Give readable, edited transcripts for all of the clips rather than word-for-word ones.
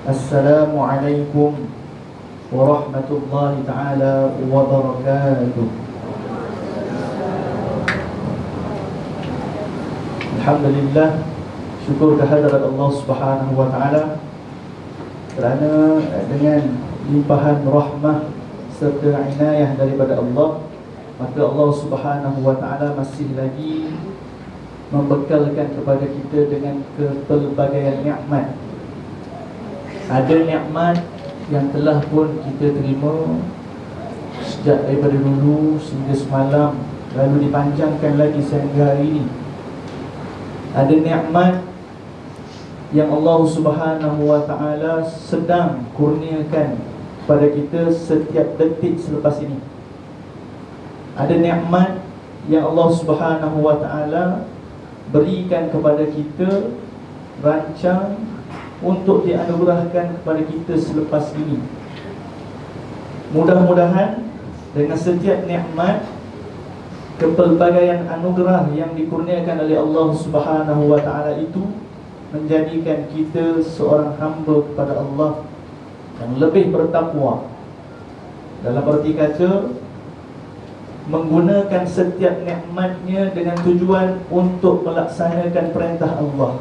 Assalamualaikum warahmatullahi taala wabarakatuh. Alhamdulillah, syukur kehadirat Allah Subhanahu wa taala kerana dengan limpahan rahmah serta inayah daripada Allah, maka Allah Subhanahu wa taala masih lagi membekalkan kepada kita dengan kepelbagaian nikmat. Ada nikmat yang telah pun kita terima sejak daripada dulu sehingga semalam, lalu dipanjangkan lagi sehingga hari ini. Ada nikmat yang Allah Subhanahu wa taala sedang kurniakan kepada kita setiap detik selepas ini. Ada nikmat yang Allah Subhanahu wa taala berikan kepada kita, rancang untuk dianugerahkan kepada kita selepas ini. Mudah-mudahan dengan setiap nikmat, kepelbagaian anugerah yang dikurniakan oleh Allah Subhanahu wa taala itu menjadikan kita seorang hamba kepada Allah yang lebih bertakwa. Dalam arti kata, menggunakan setiap nikmatnya dengan tujuan untuk melaksanakan perintah Allah.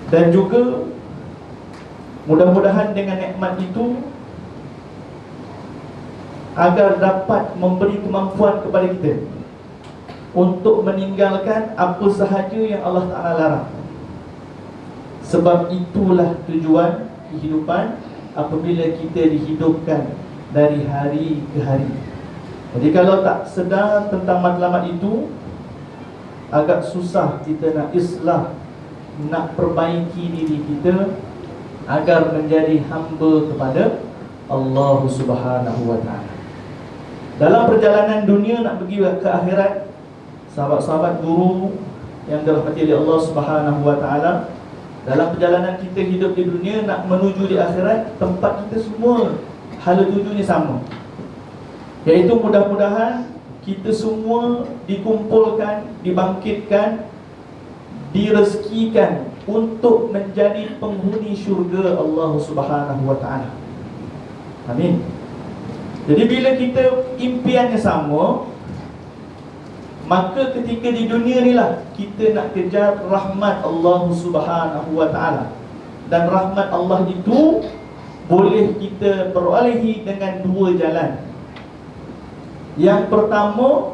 Dan juga mudah-mudahan dengan nikmat itu agar dapat memberi kemampuan kepada kita untuk meninggalkan apa sahaja yang Allah Ta'ala larang. Sebab itulah tujuan kehidupan apabila kita dihidupkan dari hari ke hari. Jadi kalau tak sedar tentang matlamat itu, agak susah kita nak islah, nak perbaiki diri kita agar menjadi hamba kepada Allah Subhanahu wa taala. Dalam perjalanan dunia nak pergi ke akhirat, sahabat-sahabat guru yang dirahmati oleh Allah Subhanahu wa taala, dalam perjalanan kita hidup di dunia nak menuju di akhirat, tempat kita semua hala tujuannya sama, iaitu mudah-mudahan kita semua dikumpulkan, dibangkitkan, direzekikan untuk menjadi penghuni syurga Allah Subhanahu wa taala. Amin. Jadi bila kita impiannya sama, maka ketika di dunia ni lah kita nak kejar rahmat Allah Subhanahu wa taala. Dan rahmat Allah itu boleh kita perolehi dengan dua jalan. Yang pertama,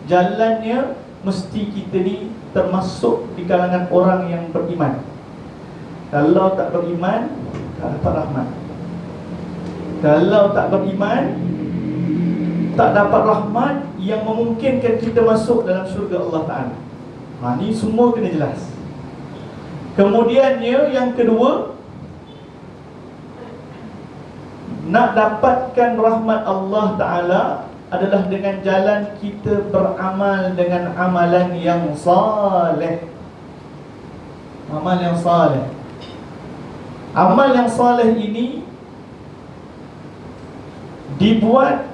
jalannya mesti kita ni termasuk di kalangan orang yang beriman. Kalau tak beriman, tak dapat rahmat. Kalau tak beriman, tak dapat rahmat yang memungkinkan kita masuk dalam syurga Allah Ta'ala. Ini semua kena jelas. Kemudiannya yang kedua, nak dapatkan rahmat Allah Ta'ala adalah dengan jalan kita beramal dengan amalan yang saleh. Amal yang saleh. Amal yang saleh ini dibuat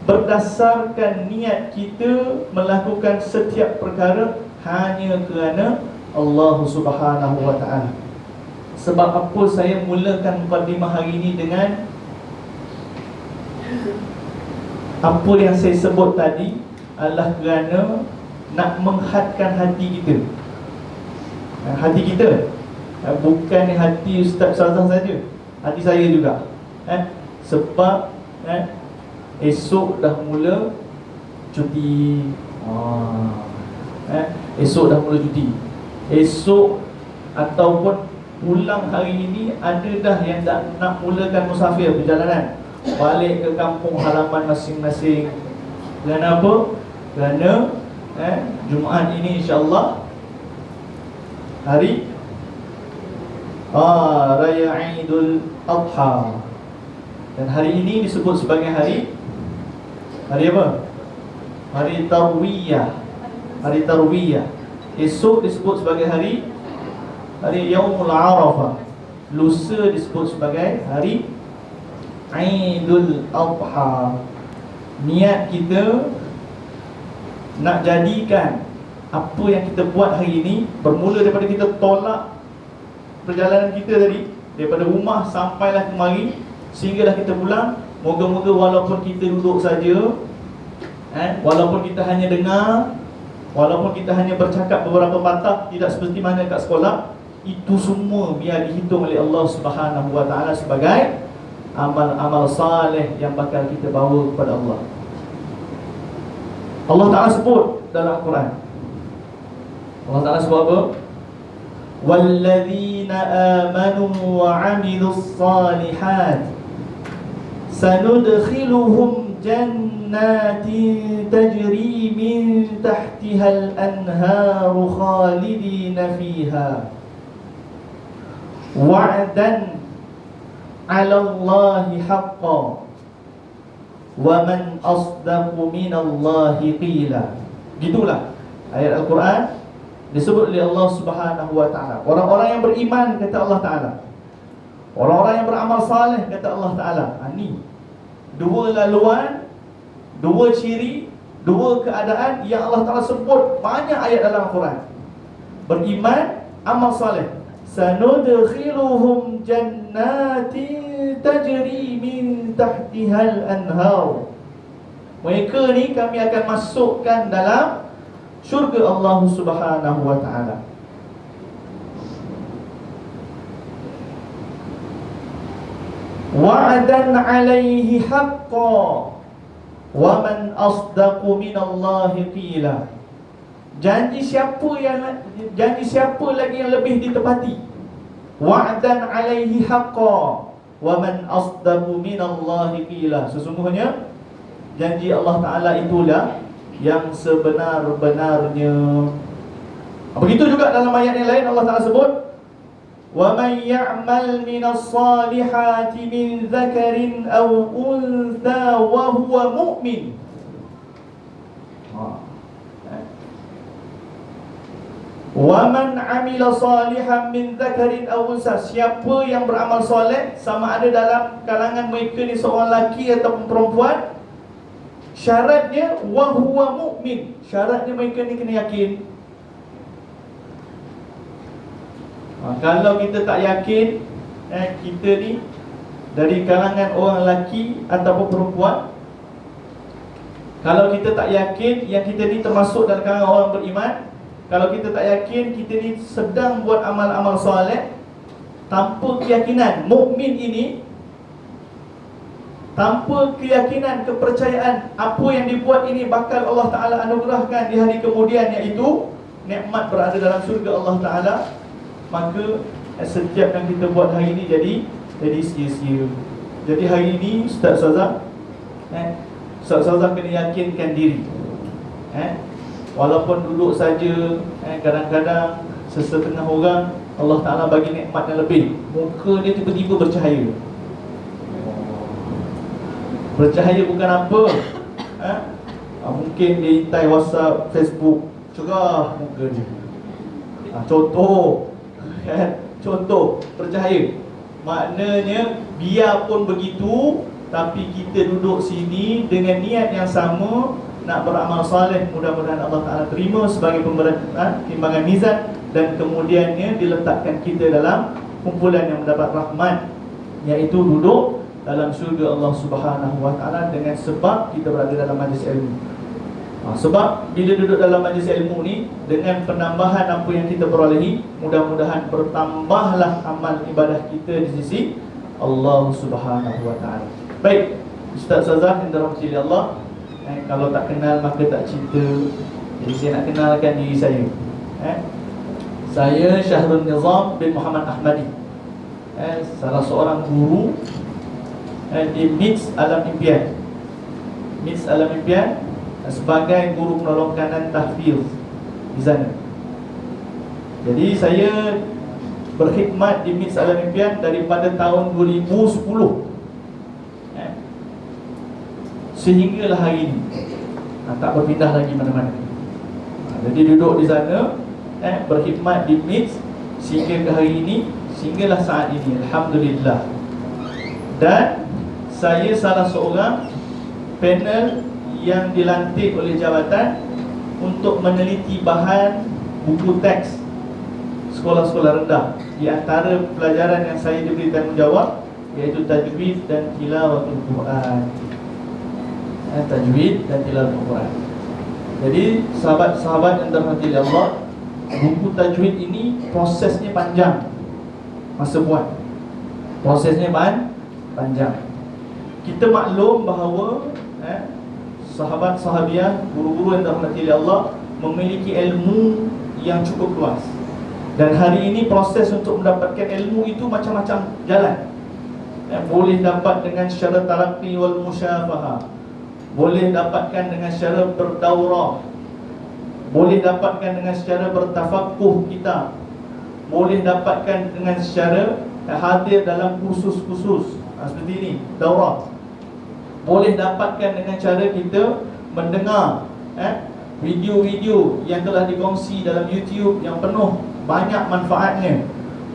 berdasarkan niat kita melakukan setiap perkara hanya kerana Allah Subhanahu wa taala. Sebab apa saya mulakan mukadimah hari ini dengan apa yang saya sebut tadi adalah kerana nak menghadkan hati kita. Hati kita, bukan hati Ustaz Syazah saja, hati saya juga. Sebab esok dah mula cuti. Esok dah mula cuti. Esok ataupun pulang hari ini ada dah yang nak mulakan musafir perjalanan balik ke kampung halaman masing-masing. Kerana apa? Kerana Jumaat ini insya-Allah hari Raya Aidul Adha. Dan hari ini disebut sebagai hari apa? Hari Tarwiyah. Hari Tarwiyah. Esok disebut sebagai hari Yaumul Arafah. Lusa disebut sebagai hari Aidul Adha. Niat kita nak jadikan apa yang kita buat hari ini bermula daripada kita tolak perjalanan kita tadi, daripada rumah sampailah kemari, sehinggalah kita pulang. Moga-moga walaupun kita duduk saja, walaupun kita hanya dengar, walaupun kita hanya bercakap beberapa patah, tidak seperti mana kat sekolah, itu semua biar dihitung oleh Allah Subhanahu Wa Taala sebagai amal-amal saleh yang bakal kita bawa kepada Allah. Allah Ta'ala sebut dalam Al-Quran, Allah Ta'ala sebut apa? Walladzina amanu wa amilus salihat sanudkhiluhum jannatin tajri min tahtihal anharu khalidina fiha wa'dan 'ala Allahi haqqan wa man asdaqu minallahi qila. Gitulah ayat Al-Quran disebut oleh Allah Subhanahu Wa Ta'ala. Orang-orang yang beriman, kata Allah Ta'ala, orang-orang yang beramal saleh, kata Allah Ta'ala. Ini dua laluan, dua ciri, dua keadaan yang Allah Ta'ala sebut banyak ayat dalam Al-Quran. Beriman, amal saleh. Sanudkhiluhum jannatin tajri min tahtihal anhar. Mereka ni kami akan masukkan dalam syurga Allah Subhanahu Wa Ta'ala. Wa'dan 'alaihi haqqan wa man asdaqu minallahi qila. Janji siapa lagi yang lebih ditepati? Wa'dan 'alaihi haqqan wa man asdaqu minallahi qila. Sesungguhnya janji Allah Ta'ala itulah yang sebenar-benarnya. Begitu juga dalam ayat yang lain Allah Ta'ala sebut, wa man ya'mal minas salihati min dzakarin aw untha wa huwa mu'min. Wa man 'amila salihan min dzakarin aw untha. Siapa yang beramal soleh, sama ada dalam kalangan mereka ni seorang lelaki ataupun perempuan, syaratnya wa huwa mu'min. Syaratnya mereka ni kena yakin. Kalau kita tak yakin, kita ni dari kalangan orang lelaki ataupun perempuan, kalau kita tak yakin yang kita ni termasuk dalam kalangan orang beriman, kalau kita tak yakin kita ni sedang buat amal-amal soleh tanpa keyakinan, mukmin ini tanpa keyakinan, kepercayaan apa yang dibuat ini bakal Allah Ta'ala anugerahkan di hari kemudian, iaitu nikmat berada dalam syurga Allah Ta'ala, maka setiap yang kita buat hari ini jadi sia-sia. Jadi hari ini Ustaz Ustazah kena yakinkan diri. Walaupun duduk saja, kadang-kadang sesetengah orang Allah Ta'ala bagi nikmat yang lebih, muka dia tiba-tiba bercahaya. Bercahaya bukan apa, mungkin dia intai WhatsApp, Facebook, cerah muka dia. Contoh bercahaya. Maknanya biarpun begitu, tapi kita duduk sini dengan niat yang sama, nak beramal saleh, mudah-mudahan Allah Ta'ala terima sebagai timbangan mizan, dan kemudiannya diletakkan kita dalam kumpulan yang mendapat rahmat, iaitu duduk dalam syurga Allah Subhanahu Wa Ta'ala dengan sebab kita berada dalam majlis ilmu. Sebab bila duduk dalam majlis ilmu ni, dengan penambahan apa yang kita perolehi, mudah-mudahan bertambahlah amal ibadah kita di sisi Allah Subhanahu Wa Ta'ala. Baik, Ustaz Ustazah yang dirahmati Allah, kalau tak kenal maka tak cinta. Jadi saya nak kenalkan diri saya. Saya Syahrul Nizam bin Muhammad Ahmadi, salah seorang guru di MITS Alam Impian. MITS Alam Impian sebagai guru penolong kanan tahfiz di sana. Jadi saya berkhidmat di MITS Alam Impian daripada tahun 2010 sehinggalah hari ini, tak berpindah lagi mana-mana. Jadi duduk di sana, berkhidmat di MITS sehingga ke hari ini, sehinggalah saat ini, alhamdulillah. Dan saya salah seorang panel yang dilantik oleh jabatan untuk meneliti bahan buku teks sekolah-sekolah rendah. Di antara pelajaran yang saya diberi tanggungjawab iaitu tajwid dan tilawatul Quran. Tajwid dan tilawatul Quran. Jadi sahabat-sahabat yang dirahmati Allah, buku tajwid ini prosesnya panjang. Masa buat prosesnya panjang. Kita maklum bahawa sahabat-sahabiah, guru-guru yang dirahmati Allah memiliki ilmu yang cukup luas. Dan hari ini proses untuk mendapatkan ilmu itu macam-macam jalan. Boleh dapat dengan secara talaqi wal musyafahah, boleh dapatkan dengan secara berdaurah, boleh dapatkan dengan secara bertafaqquh kita, boleh dapatkan dengan secara hadir dalam kursus-kursus seperti ini, daurah. Boleh dapatkan dengan cara kita mendengar video-video yang telah dikongsi dalam YouTube yang penuh banyak manfaatnya.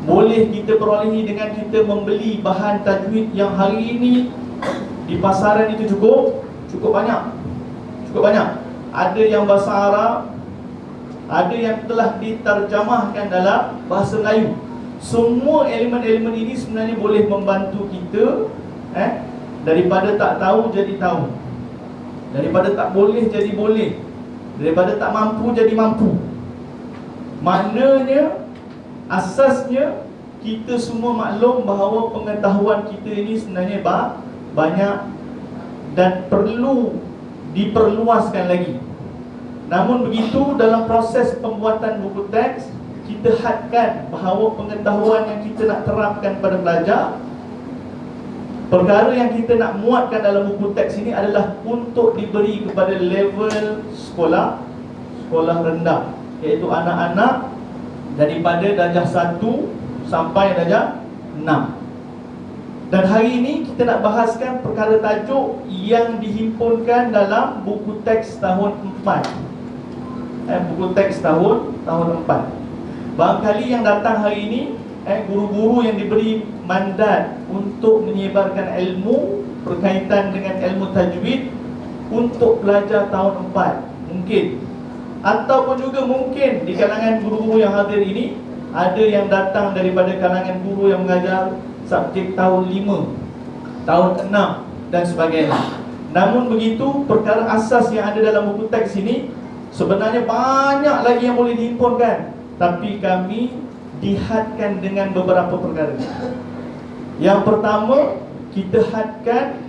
Boleh kita perolehi dengan kita membeli bahan tajwid yang hari ini di pasaran itu cukup banyak. Ada yang bahasa Arab, ada yang telah diterjemahkan dalam bahasa Melayu. Semua elemen-elemen ini sebenarnya boleh membantu kita daripada tak tahu jadi tahu, daripada tak boleh jadi boleh, daripada tak mampu jadi mampu. Maknanya, asasnya, kita semua maklum bahawa pengetahuan kita ini sebenarnya banyak dan perlu diperluaskan lagi. Namun begitu, dalam proses pembuatan buku teks, kita hadkan bahawa pengetahuan yang kita nak terapkan pada pelajar, perkara yang kita nak muatkan dalam buku teks ini adalah untuk diberi kepada level sekolah rendah, iaitu anak-anak daripada darjah 1 sampai darjah 6. Dan hari ini kita nak bahaskan perkara tajuk yang dihimpunkan dalam buku teks tahun 4. Buku teks tahun 4. Barangkali yang datang hari ini guru-guru yang diberi mandat untuk menyebarkan ilmu berkaitan dengan ilmu tajwid untuk pelajar tahun 4 mungkin. Ataupun juga mungkin di kalangan guru-guru yang hadir ini ada yang datang daripada kalangan guru yang mengajar subjek tahun 5, tahun 6 dan sebagainya. Namun begitu, perkara asas yang ada dalam buku teks ini sebenarnya banyak lagi yang boleh dihimpunkan, tapi kami dihadkan dengan beberapa perkara. Yang pertama, kita hadkan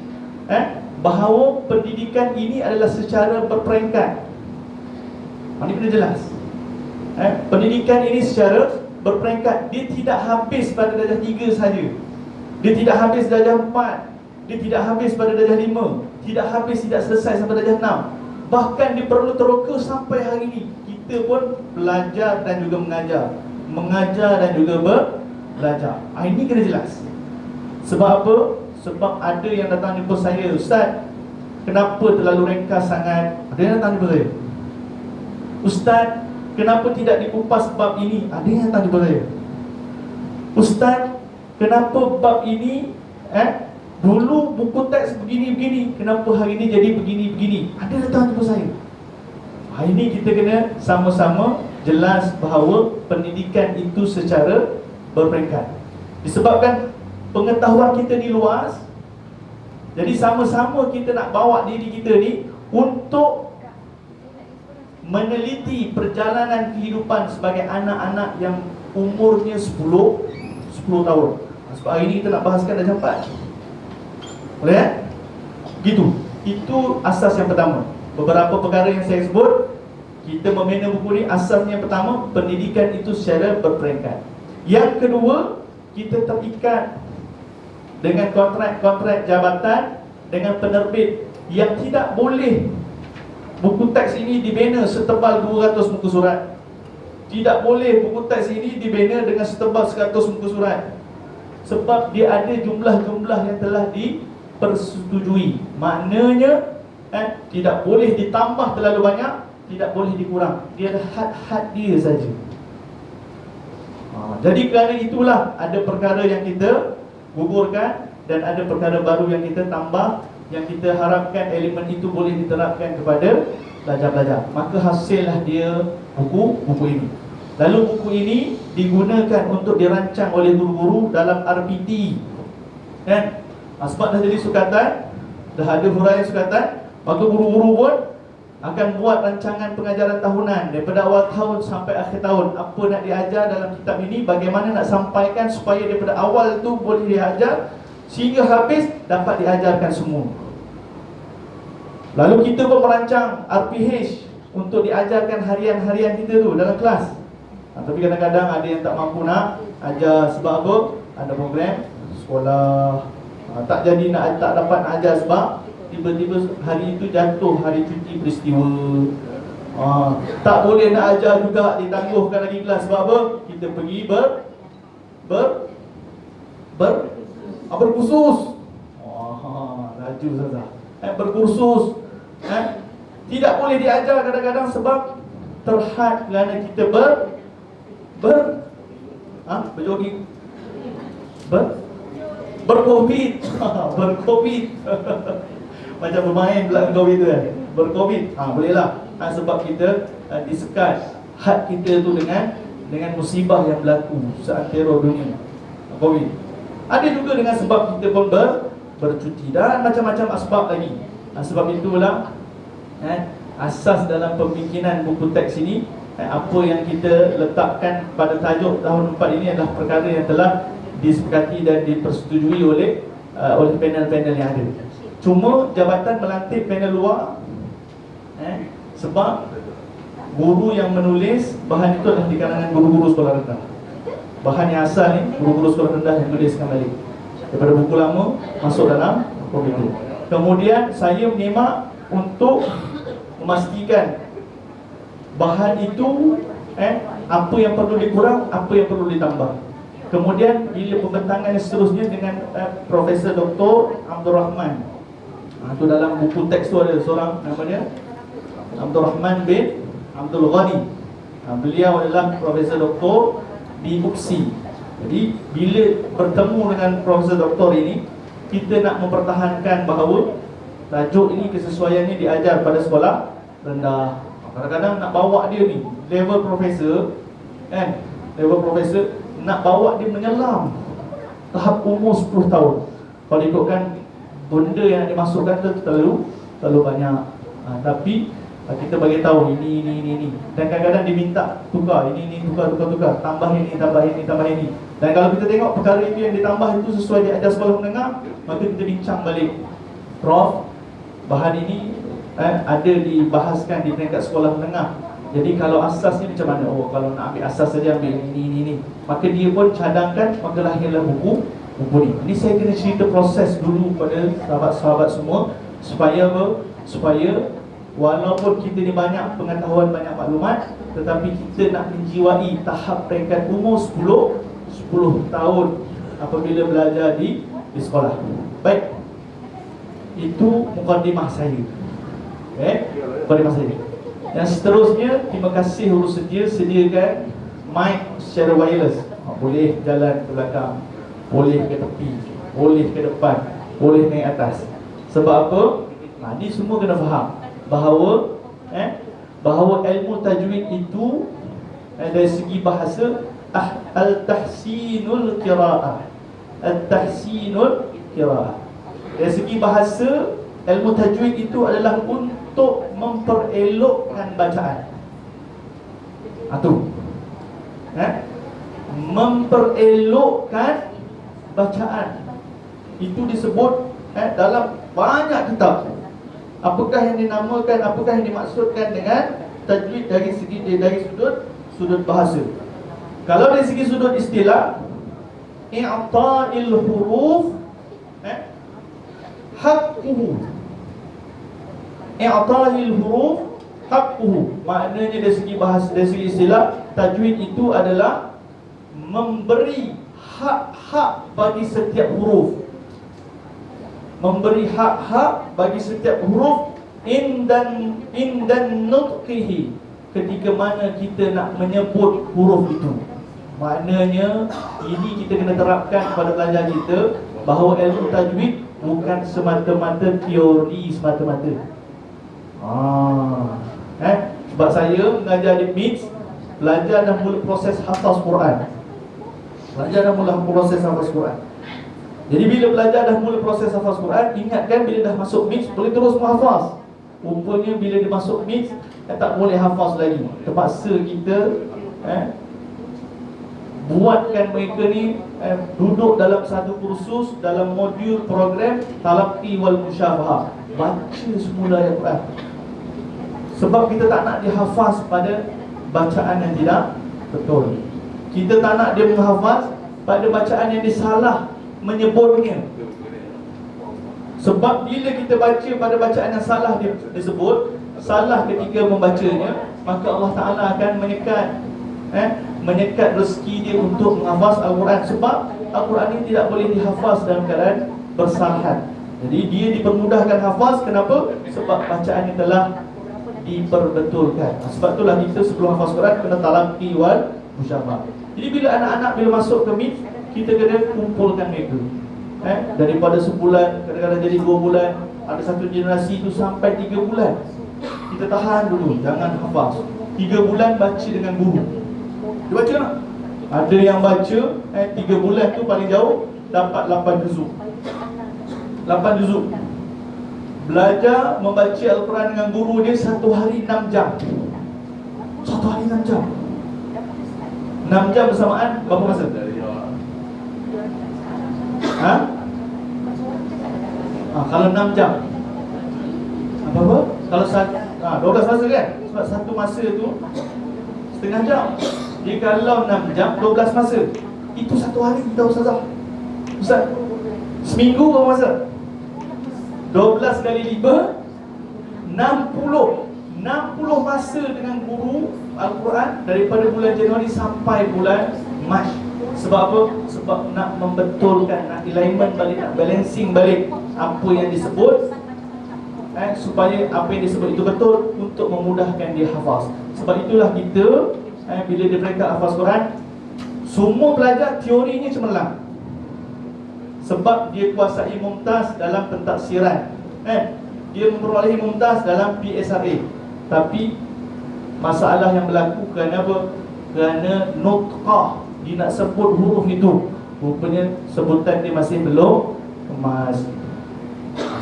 bahawa pendidikan ini adalah secara berperingkat. Ini kena jelas. Pendidikan ini secara berperingkat. Dia tidak habis pada darjah 3 saja. Dia tidak habis darjah 4. Dia tidak habis pada darjah 5. Tidak selesai sampai darjah 6. Bahkan dia perlu teroka sampai hari ini. Kita pun belajar dan juga mengajar dan juga belajar. Ini kena jelas. Sebab apa? Sebab ada yang datang jumpa saya, Ustaz, kenapa terlalu ringkas sangat? Ada yang datang jumpa saya, Ustaz, kenapa tidak dikupas bab ini? Ada yang datang jumpa saya, Ustaz, kenapa bab ini dulu buku teks begini-begini, kenapa hari ini jadi begini-begini? Ada yang datang jumpa saya. Hari ini kita kena sama-sama jelas bahawa pendidikan itu secara berperingkat. Disebabkan pengetahuan kita ni luas, jadi sama-sama kita nak bawa diri kita ni untuk meneliti perjalanan kehidupan sebagai anak-anak yang umurnya 10 tahun. Sebab hari ini kita nak bahaskan darjah 4. Boleh gitu. Itu asas yang pertama. Beberapa perkara yang saya sebut, kita membina buku ni, asasnya yang pertama, pendidikan itu secara berperingkat. Yang kedua, kita terikat dengan kontrak-kontrak jabatan dengan penerbit yang tidak boleh buku teks ini dibina setebal 200 muka surat. Tidak boleh buku teks ini dibina dengan setebal 100 muka surat. Sebab dia ada jumlah-jumlah yang telah dipersetujui. Maknanya tidak boleh ditambah terlalu banyak, tidak boleh dikurang. Dia ada had-had dia saja. Jadi kerana itulah ada perkara yang kita gugurkan dan ada perkara baru yang kita tambah, yang kita harapkan elemen itu boleh diterapkan kepada pelajar-pelajar. Maka hasillah dia buku ini. Lalu buku ini digunakan untuk dirancang oleh guru-guru dalam RPT, kan? Sebab dah jadi sukatan, dah ada huraian sukatan, maka guru-guru pun akan buat rancangan pengajaran tahunan daripada awal tahun sampai akhir tahun. Apa nak diajar dalam kitab ini, bagaimana nak sampaikan supaya daripada awal tu boleh diajar sehingga habis dapat diajarkan semua. Lalu kita pun merancang RPH untuk diajarkan harian-harian kita tu dalam kelas. Tapi kadang-kadang ada yang tak mampu nak ajar sebab apa? Ada program sekolah, tak jadi tak dapat nak ajar sebab tiba-tiba hari itu jatuh hari cuti peristiwa. Tak boleh nak ajar juga, ditangguhkan lagi kelas sebab apa? Kita pergi berkursus. Laju saja. Berkursus. Tidak boleh diajar kadang-kadang sebab terhad kerana kita berjogging, bercovid. Bercovid. Macam bermain belakang covid tu kan, bercovid. Bolehlah. Sebab kita disekat had kita tu dengan musibah yang berlaku seantero dunia, covid. Ada juga dengan sebab kita pun bercuti dan macam-macam asbab lagi. Sebab itulah asas dalam pembikinan buku teks ini, apa yang kita letakkan pada tajuk tahun 4 ini adalah perkara yang telah disepakati dan dipersetujui oleh panel-panel yang ada. Cuma jabatan melantik panel luar, sebab guru yang menulis bahan itu adalah di kalangan guru-guru sekolah rendah. Bahan yang asal ni guru-guru sekolah rendah yang tuliskan balik daripada buku lama masuk dalam komputer. Kemudian saya menyemak untuk memastikan bahan itu apa yang perlu dikurang, apa yang perlu ditambah. Kemudian bila pembentangan seterusnya dengan Profesor Dr. Abdul Rahman. Itu dalam buku teks tu ada seorang namanya Abdul Rahman bin Abdul Ghani. Beliau adalah Profesor Doktor di UPSI. Jadi bila bertemu dengan Profesor Doktor ini, kita nak mempertahankan bahawa tajuk ini kesesuaiannya diajar pada sekolah rendah. Kadang-kadang nak bawa dia ni level profesor, level profesor, nak bawa dia menyelam tahap umur 10 tahun. Kalau ikutkan benda yang dimasukkan tu terlalu banyak. Tapi kita bagi tahu ini. Dan kadang-kadang diminta tukar ini tukar, tambah ini. Dan kalau kita tengok perkara itu yang ditambah itu sesuai diajar sekolah menengah, maka kita bincang balik, Prof, bahan ini ada dibahaskan di peringkat sekolah menengah. Jadi kalau asas ni macam mana? Kalau nak ambil asas saja ambil ini. Maka dia pun cadangkan, maka lahirlah buku ni. Ini saya kena cerita proses dulu pada sahabat-sahabat semua supaya apa? Supaya walaupun kita ni banyak pengetahuan, banyak maklumat, tetapi kita nak menjiwai tahap peringkat umur 10 tahun apabila belajar di sekolah. Baik. Itu mukadimah saya. Mukadimah saya. Yang seterusnya, terima kasih Huruf Setia sediakan mic secara wireless. Boleh jalan ke belakang, boleh ke tepi, boleh ke depan, boleh naik atas. Sebab apa? Ini semua kena faham bahawa ilmu tajwid itu dari segi bahasa al-tahsinul qiraah. Al-tahsinul qiraah. Dari segi bahasa, ilmu tajwid itu adalah untuk memperelokkan bacaan. Memperelokkan bacaan. Itu disebut dalam banyak kitab. Apakah yang dinamakan, apakah yang dimaksudkan dengan tajwid dari sudut bahasa? Kalau dari segi sudut istilah, i'ta'il huruf haqquhu. I'ta'il huruf haqquhu. Maknanya dari segi bahasa, dari segi istilah, tajwid itu adalah memberi hak-hak bagi setiap huruf. Memberi hak-hak bagi setiap huruf indan nutqihi, ketika mana kita nak menyebut huruf itu. Maknanya ini kita kena terapkan pada pelajar kita, bahawa ilmu tajwid bukan semata-mata teori semata-mata. Sebab saya mengajar di MITS, belajar dan mula proses hafaz Quran. Belajar dan mula proses hafaz Quran. Jadi bila belajar dah mula proses hafaz Quran, ingatkan bila dah masuk mix boleh terus menghafaz. Rupanya bila dia masuk mix tak boleh hafaz lagi. Terpaksa kita buatkan mereka ni duduk dalam satu kursus, dalam modul program Talaqqi wal Musyafahah, baca semula ayat Quran. Sebab kita tak nak dia hafaz pada bacaan yang tidak betul. Kita tak nak dia menghafaz pada bacaan yang dia salah menyebutnya. Sebab bila kita baca pada bacaan yang salah disebut, salah ketika membacanya, maka Allah Ta'ala akan menyekat rezeki dia untuk menghafaz Al-Quran. Sebab Al-Quran ini tidak boleh dihafaz dalam keadaan bersalahan. Jadi dia dipermudahkan hafaz. Kenapa? Sebab bacaannya telah diperbetulkan. Sebab itulah kita sebelum hafaz Quran kena talaqqi wal musyafahah. Jadi bila anak-anak bila masuk ke MIF, kita kena kumpulkan mereka. Daripada sebulan, kadang-kadang jadi 2 bulan. Ada satu generasi itu sampai 3 bulan. Kita tahan dulu, jangan hafaz. 3 bulan baca dengan guru. Dia baca tak? Ada yang baca 3 bulan tu paling jauh dapat 8 juzuk. 8 juzuk. Belajar membaca Al-Quran dengan guru dia 1 hari 6 jam. 1 hari 6 jam. 6 jam bersamaan berapa masa? Kalau 6 jam apa? Kalau 12 masa kan? Sebab satu masa tu setengah jam. Jadi kalau 6 jam 12 masa, itu 1 hari kita Ustazah. Ustaz, seminggu berapa masa? 12 kali 5 60 masa dengan guru Al-Quran daripada bulan Januari sampai bulan Mac. Sebab apa? Sebab nak membetulkan, nak alignment balik, nak balancing balik apa yang disebut, supaya apa yang disebut itu betul untuk memudahkan dia hafaz. Sebab itulah kita bila dia mereka hafaz Quran, semua pelajar teorinya cemerlang. Sebab dia kuasai mumtaz dalam pentafsiran, dia memperolehi mumtaz dalam PSRA. Tapi masalah yang berlaku kerana apa? Kerana nutqah, dia nak sebut huruf itu, rupanya sebutan dia masih belum kemas.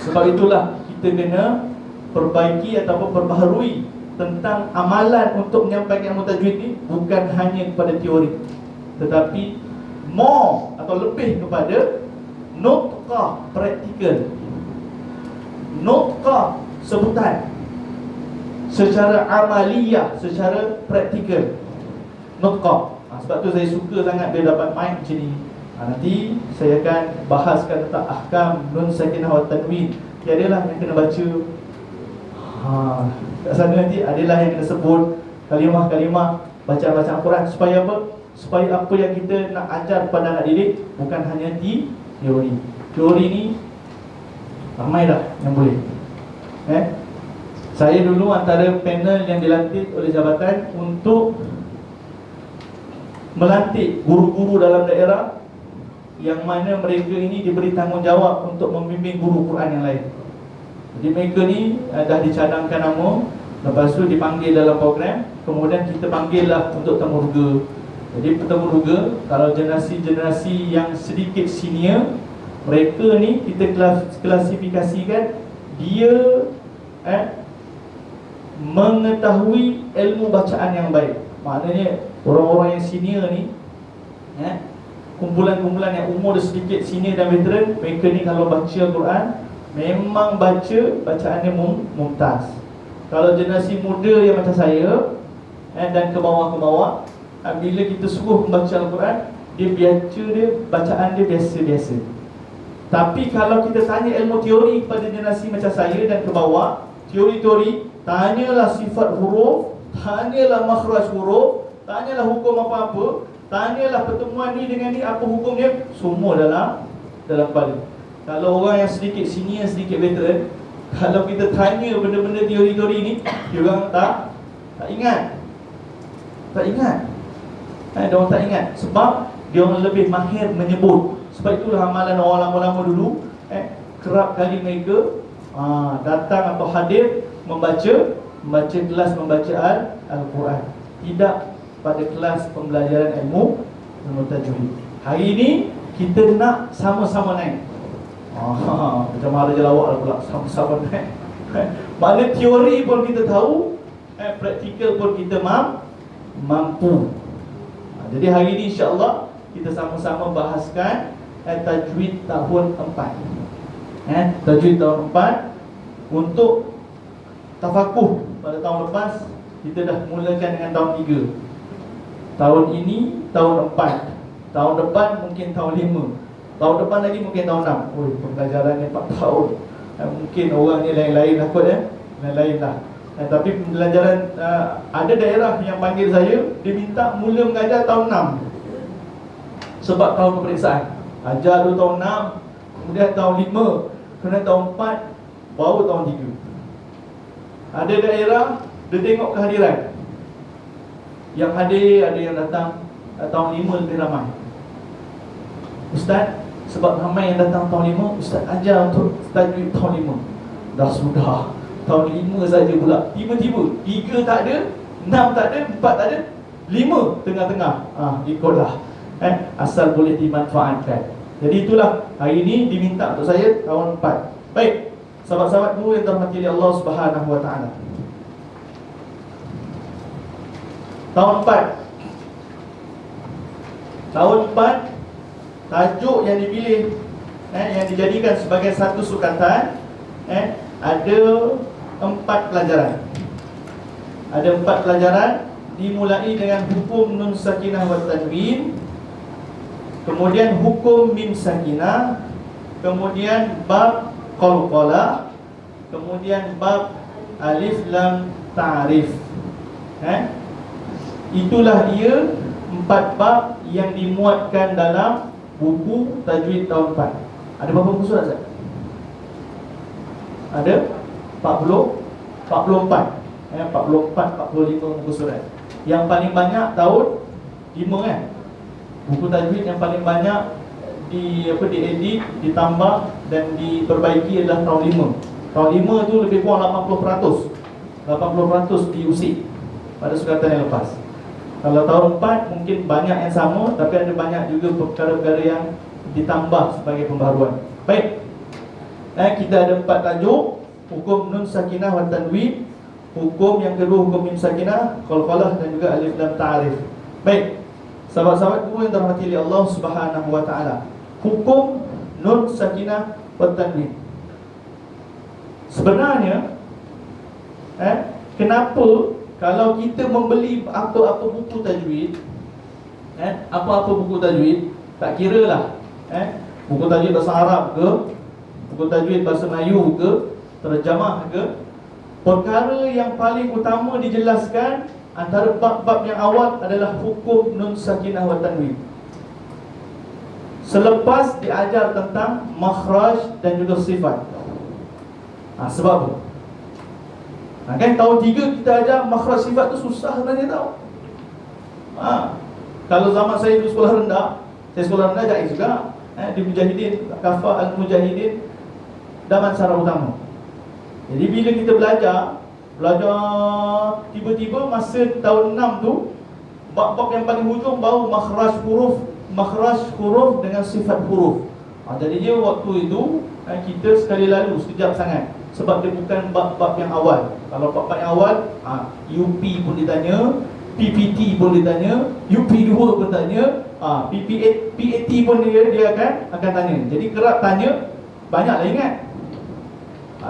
Sebab itulah kita kena perbaiki ataupun perbaharui tentang amalan untuk menyampaikan ilmu tajwid ini, bukan hanya kepada teori, tetapi more atau lebih kepada nutqah praktikal. Nutqah sebutan secara amaliyah, secara praktikal. Nutqah. Sebab tu saya suka sangat dia dapat mic macam ni. Nanti saya akan bahaskan tentang ahkam nun sakinah wa tanwin. Tiadalah yang kena baca. Kat sana nanti adalah yang kena sebut kalimah-kalimah bacaan-bacaan Al-Quran. Supaya apa? Supaya apa yang kita nak ajar kepada anak didik bukan hanya di teori. Teori ni ramai dah yang boleh. Saya dulu antara panel yang dilantik oleh jabatan untuk melantik guru-guru dalam daerah yang mana mereka ini diberi tanggungjawab untuk membimbing guru Quran yang lain. Jadi mereka ni dah dicadangkan nama, lepas tu dipanggil dalam program, kemudian kita panggillah untuk temuruga. Jadi temuruga, kalau generasi-generasi yang sedikit senior, mereka ni kita klasifikasikan dia mengetahui ilmu bacaan yang baik. Maknanya orang-orang yang senior ni, kumpulan-kumpulan yang umur dia sedikit senior dan veteran, mereka ni kalau baca Al-Quran memang baca bacaannya mumtaz. Kalau generasi muda yang macam saya dan ke bawah-ke-bawah, bila kita suruh membaca Al-Quran, dia bacaan dia biasa-biasa. Tapi kalau kita tanya ilmu teori pada generasi macam saya dan ke bawah, teori-teori, tanyalah sifat huruf, tanyalah makhraj huruf, tanyalah hukum apa-apa, tanyalah pertemuan ni dengan ni apa hukumnya, semua dalam kepala. Kalau orang yang sedikit senior, sedikit veteran, kalau kita tanya benda-benda teori-teori ni, dia orang tak ingat. Tak ingat. Dia orang tak ingat sebab dia orang lebih mahir menyebut. Sebab itulah amalan orang lama-lama dulu, kerap kali mereka datang atau hadir membaca kelas membaca Al-Quran. Tidak pada kelas pembelajaran ilmu tajwid. Hari ini kita nak sama-sama naik. Macam Maharaja Lawak lah pula, sama-sama naik. Maknanya teori pun kita tahu, praktikal pun kita mampu. Jadi hari ini insya-Allah kita sama-sama bahaskan tajwid tahun 4. Tajwid tahun 4 untuk tafakuh. Pada tahun lepas kita dah mulakan dengan tahun 3. Tahun ini tahun 4. Tahun depan mungkin tahun 5. Tahun depan lagi mungkin tahun 6. Oi, pembelajaran ni 4 tahun. Mungkin orang ni lain-lain lah kot lain-lain lah. Tapi pembelajaran ada daerah yang panggil saya, dia minta mula mengajar tahun 6. Sebab tahun peperiksaan. Ajar dulu tahun 6, kemudian tahun 5, kemudian tahun 4, baru tahun 3. Ada daerah dia tengok kehadiran. Yang hadir ada yang datang tahun 5 lebih ramai. Ustaz, sebab ramai yang datang tahun 5, Ustaz ajar untuk tajwid tahun 5. Dah sudah tahun 5 saja pula. Tiba-tiba 3 tak ada, 6 tak ada, 4 tak ada, 5 tengah-tengah. Ikutlah. Asal boleh dimanfaatkan. Jadi itulah hari ini diminta untuk saya tahun 4. Baik, sahabat-sahabat guru yang dirahmati oleh Allah Subhanahu wa taala. Tahun 4. Tahun 4, tajuk yang dipilih yang dijadikan sebagai satu sukatan ada 4 pelajaran. Ada 4 pelajaran, dimulai dengan hukum nun sakinah wa tanwin, kemudian hukum mim sakinah, kemudian bab qalqalah, kemudian bab alif lam ta'rif. Itulah dia 4 bab yang dimuatkan dalam buku tajwid tahun 4. Ada berapa buku surat, Ustaz? Ada 40, 44, 44, 45 buku surat. Yang paling banyak tahun 5 kan? Buku tajwid yang paling banyak diedit, ditambah dan diperbaiki adalah tahun 5. Tahun 5 tu lebih kurang 80%. 80% diusik pada sukatan yang lepas. Kalau tahun 4 mungkin banyak yang sama, tapi ada banyak juga perkara-perkara yang ditambah sebagai pembaharuan. Baik, kita ada 4 tajuk. Hukum nun sakinah wa tanwin, hukum yang kedua hukum mim sakinah, qalqalah dan juga alif lam ta'rif. Baik, sahabat-sahabat guru yang dirahmati oleh Allah Subhanahu wa taala. Hukum nun sakinah wa tanwin. Sebenarnya kenapa kalau kita membeli apa-apa buku tajwid, apa-apa buku tajwid, tak kira lah buku tajwid bahasa Arab ke, buku tajwid bahasa Melayu ke, terjemah ke, perkara yang paling utama dijelaskan antara bab-bab yang awal adalah hukum nun sakinah wa tanwin. Selepas diajar tentang makhraj dan juga sifat. Sebab apa? Kan tahun 3 kita ajar makhraj sifat tu susah sebenarnya tahu. Kalau zaman saya di sekolah rendah, saya sekolah rendah jahit juga, di Mujahidin, Kafah Al-Mujahidin, Damansara Utama. Jadi bila kita belajar tiba-tiba masa tahun 6 tu, bab-bab yang paling hujung baru makhraj huruf dengan sifat huruf. Jadi dia waktu itu kita sekali lalu sekejap sangat, sebab dia bukan bab-bab yang awal. Kalau bab-bab yang awal, UP pun ditanya, PPT pun ditanya, UP2 pun tanya, PAT pun dia akan tanya. Jadi kerap tanya, banyaklah ingat.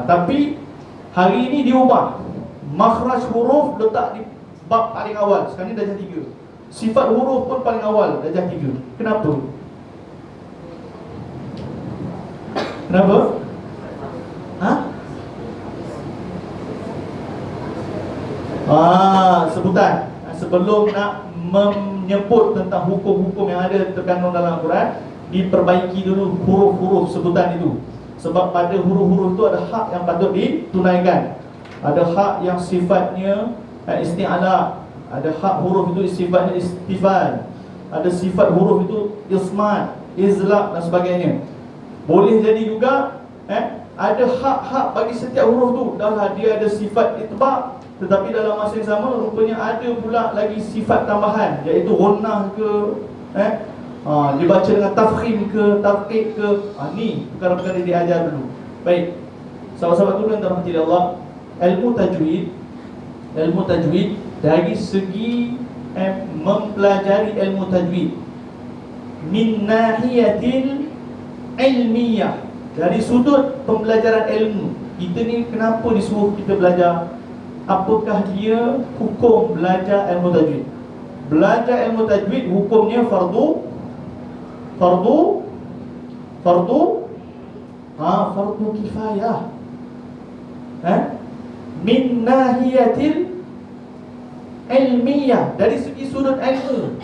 Tapi hari ini diubah. Makhraj huruf letak di bab paling awal. Sekarang ni darjah 3. Sifat huruf pun paling awal, darjah 3. Kenapa? Kenapa? Sebutan. Sebelum nak menyebut tentang hukum-hukum yang ada terkandung dalam Al-Quran, diperbaiki dulu huruf-huruf sebutan itu. Sebab pada huruf-huruf itu ada hak yang patut ditunaikan. Ada hak yang sifatnya isti'ala, ada hak huruf itu sifatnya istifal, ada sifat huruf itu ismat, izlaq dan sebagainya. Boleh jadi juga ada hak-hak bagi setiap huruf tu. Dahlah dia ada sifat itba', Tetapi dalam masa yang sama rupanya ada pula lagi sifat tambahan, iaitu ghunnah ke, dibaca dengan tafkhim ke, tarqiq ke. Ni perkara-perkara yang diajar dulu. Baik, sahabat-sahabat guru yang dirahmati Allah, ilmu tajwid dari segi mempelajari ilmu tajwid min nahiyatil ilmiyah, dari sudut pembelajaran ilmu. Kita ni kenapa disuruh kita belajar? Apakah dia hukum belajar ilmu tajwid? Belajar ilmu tajwid hukumnya fardu kifayah. Min nahiyatil ilmiyah, dari segi sudut ilmu.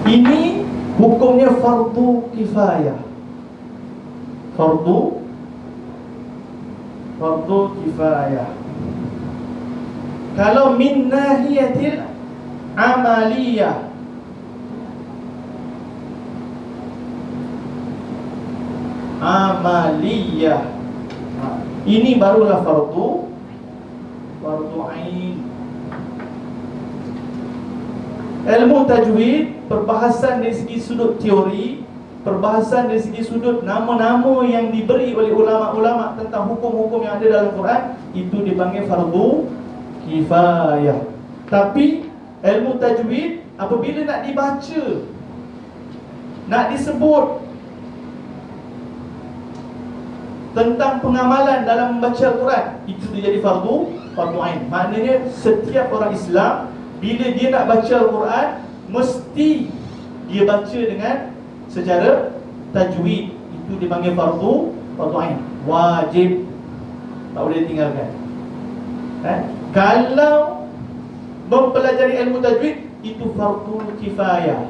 Ini hukumnya fardu kifayah. Fardu kifayah. Kalau min nahiyatil amaliyah, ini barulah fardu ain. Ilmu tajwid, perbahasan dari segi sudut teori, perbahasan dari segi sudut nama-nama yang diberi oleh ulama-ulama tentang hukum-hukum yang ada dalam Quran, itu dipanggil fardu kifayah. Tapi ilmu tajwid apabila nak dibaca, nak disebut tentang pengamalan dalam membaca Al-Quran, itu dia jadi fardu ain. Maknanya setiap orang Islam bila dia nak baca Al-Quran, mesti dia baca dengan secara tajwid. Itu dipanggil fardu ain, wajib, tak boleh tinggalkan. Kalau mempelajari ilmu tajwid, itu fardu kifayah.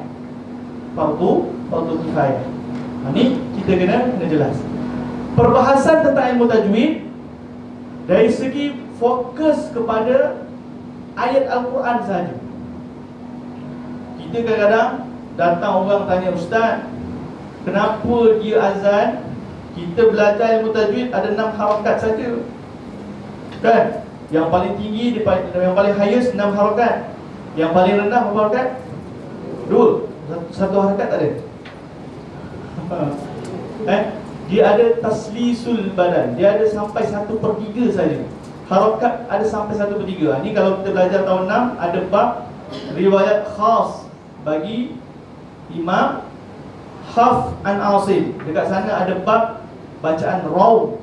Fardu kifayah. Ini kita kena jelas. Perbahasan tentang ilmu tajwid dari segi fokus kepada ayat Al-Quran saja. Kita kadang-kadang datang orang tanya, Ustaz, kenapa dia azan? Kita belajar ilmu tajwid ada 6 harakat saja, kan? Yang paling tinggi, yang paling highest 6 harakat. Yang paling rendah berapa harakat? 2. Satu harakat tak ada. Dia ada taslisul badan, dia ada sampai 1/3 saja. Harakat ada sampai 1/3. Ini kalau kita belajar tahun 6, ada bab riwayat khas bagi Imam Hafs an Asim. Dekat sana ada bab bacaan raw,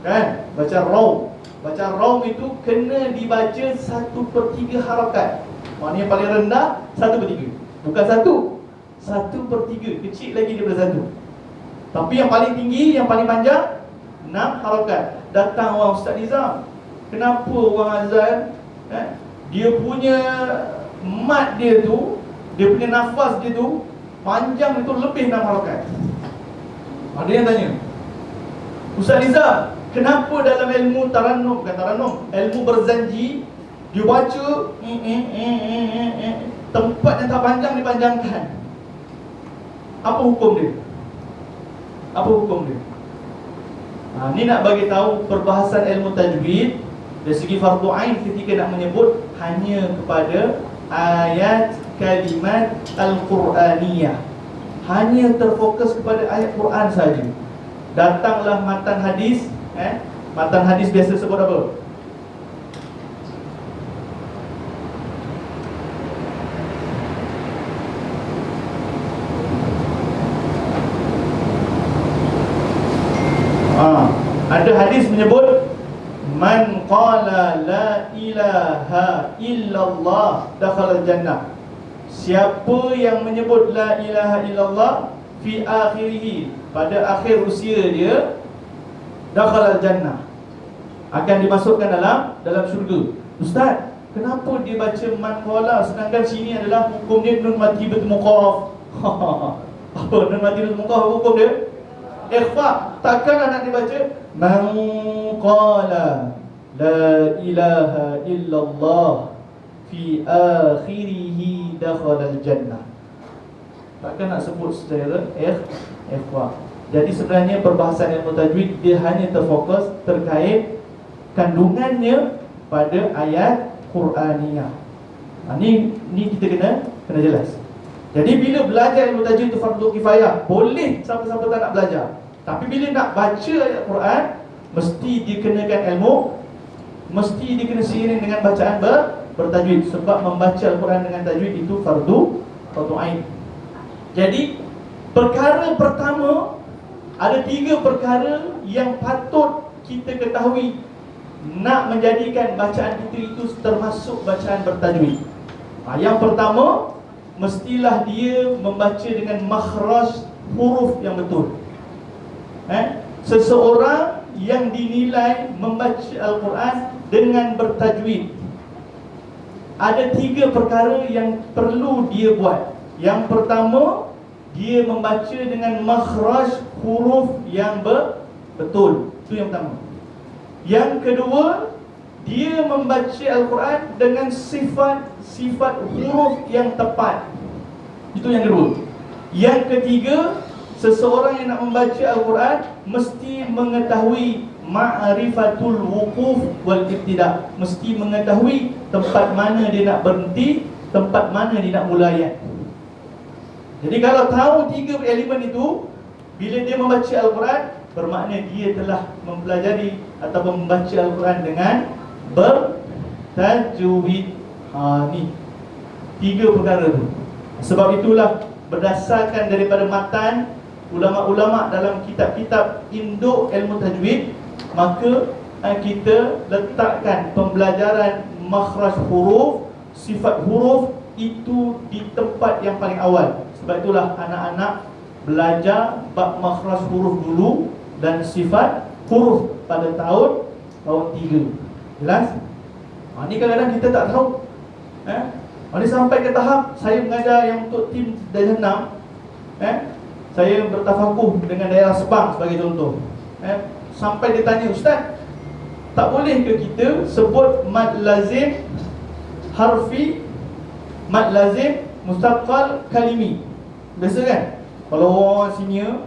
kan? Bacaan raw. Bacaan raw itu kena dibaca 1/3 harakat. Maknanya paling rendah 1/3. Bukan 1/3, kecil lagi daripada 1. Tapi yang paling tinggi, yang paling panjang 6 harakat. Datang orang, Ustaz Nizam, kenapa orang azan dia punya mat dia tu, dia punya nafas dia tu panjang itu lebih 6 harakat? Ada yang tanya, Ustaz Nizam, kenapa dalam ilmu tarannum, bukan tarannum, ilmu berzanji, dia baca tempat yang tak panjang dipanjangkan? Apa hukum dia? Ni nak bagi tahu perbahasan ilmu tajwid dari segi fardu ain ketika nak menyebut hanya kepada ayat kalimat Al-Quraniyah, hanya terfokus kepada ayat Quran saja. Datanglah matan hadis, matan hadis biasa sebut apa? Ada hadis menyebut man qala la ilaha illallah dakhala jannah. Siapa yang menyebut la ilaha illallah fi akhirih, pada akhir usia dia, dakhala jannah, akan dimasukkan dalam syurga. Ustaz, kenapa dia baca man qala sedangkan sini adalah hukumnya nun mati bertemu qaf? Apa nun mati bertemu qaf hukum dia? Ikhfa. Takkan nak dibaca man qala la ilaha illallah fi akhirih dakhala al-jannah. takkan nak sebut secara ikhfa. Jadi sebenarnya perbahasan ilmu tajwid dia hanya terfokus terkait kandungannya pada ayat Qur'aniyah. Ni kita kena jelas. Jadi bila belajar ilmu tajwid itu fardu kifayah, boleh siapa-siapa tak nak belajar. Tapi bila nak baca ayat Quran, mesti dikenakan ilmu, mesti dikena seiring dengan bacaan bertajwid. Sebab membaca Al-Quran dengan tajwid itu fardu ain. Jadi perkara pertama, ada 3 perkara yang patut kita ketahui nak menjadikan bacaan kita itu termasuk bacaan bertajwid. Yang pertama, mestilah dia membaca dengan makhraj huruf yang betul. Seseorang yang dinilai membaca Al-Quran dengan bertajwid, ada 3 perkara yang perlu dia buat. Yang pertama, dia membaca dengan makhraj huruf yang betul. Itu yang pertama. Yang kedua, dia membaca Al-Quran dengan sifat huruf yang tepat. Itu yang kedua. Yang ketiga, seseorang yang nak membaca Al-Quran mesti mengetahui ma'rifatul wuquf wal ibtida'. Mesti mengetahui tempat mana dia nak berhenti, tempat mana dia nak mula ayat. Jadi kalau tahu 3 elemen itu, bila dia membaca Al-Quran, bermakna dia telah mempelajari ataupun membaca Al-Quran dengan bertajwid. Ni 3 perkara tu. Sebab itulah berdasarkan daripada matan ulama-ulama dalam kitab-kitab induk ilmu tajwid, maka kita letakkan pembelajaran makhraj huruf, sifat huruf itu di tempat yang paling awal. Sebab itulah anak-anak belajar bab makhraj huruf dulu dan sifat huruf pada tahun 3. Jelas? Ni kadang-kadang kita tak tahu. Ini sampai ke tahap saya mengajar yang untuk tim darjah 6. Saya bertafakuh dengan daerah Sepang sebagai contoh. Sampai dia tanya, Ustaz, tak boleh ke kita sebut mad lazim harfi, mad lazim mustaqal kalimi? Biasa kan? Kalau orang senior,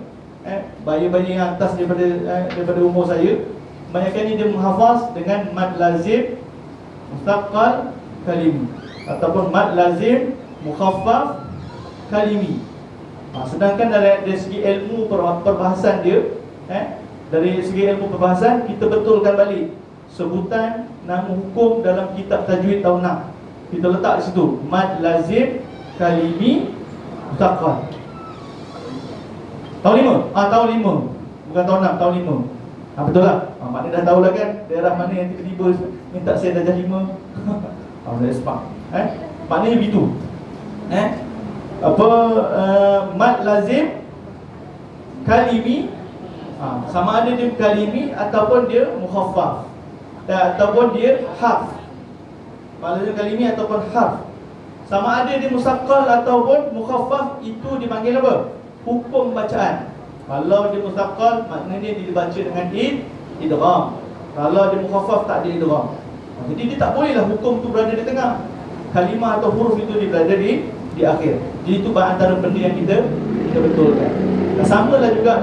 bayi-bayi yang atas daripada umur saya, kebanyakan ni dia menghafaz dengan mad lazim mustaqal kalimi ataupun mad lazim mukhaffaf kalimi. Sedangkan dari segi ilmu perbahasan dia, dari segi ilmu perbahasan, kita betulkan balik sebutan nama hukum dalam kitab tajwid tahun 6. Kita letak di situ mad lazim kalimi mustaqal. Tahun 5? Tahun 5. Bukan tahun 6, tahun 5. Betul lah. Maknanya dah tahulah kan daerah mana yang tiba-tiba minta saya darjah 5. Dari Sepang. Maknanya begitu. Mad lazim kalimi, sama ada dia kalimi ataupun dia mukhaffaf, ataupun dia harf. Mad lazim kalimi ataupun harf. Sama ada dia musaqqal ataupun mukhaffaf, itu dipanggil apa? Hukum bacaan. Kalau dia musaqqal, maknanya dia dibaca dengan idgham. Kalau dia mukhaffaf, tak ada idgham. Jadi dia tak bolehlah hukum tu berada di tengah. Kalimah atau huruf itu dia berada di akhir. Jadi itu antara benda yang kita betulkan. Dan samalah juga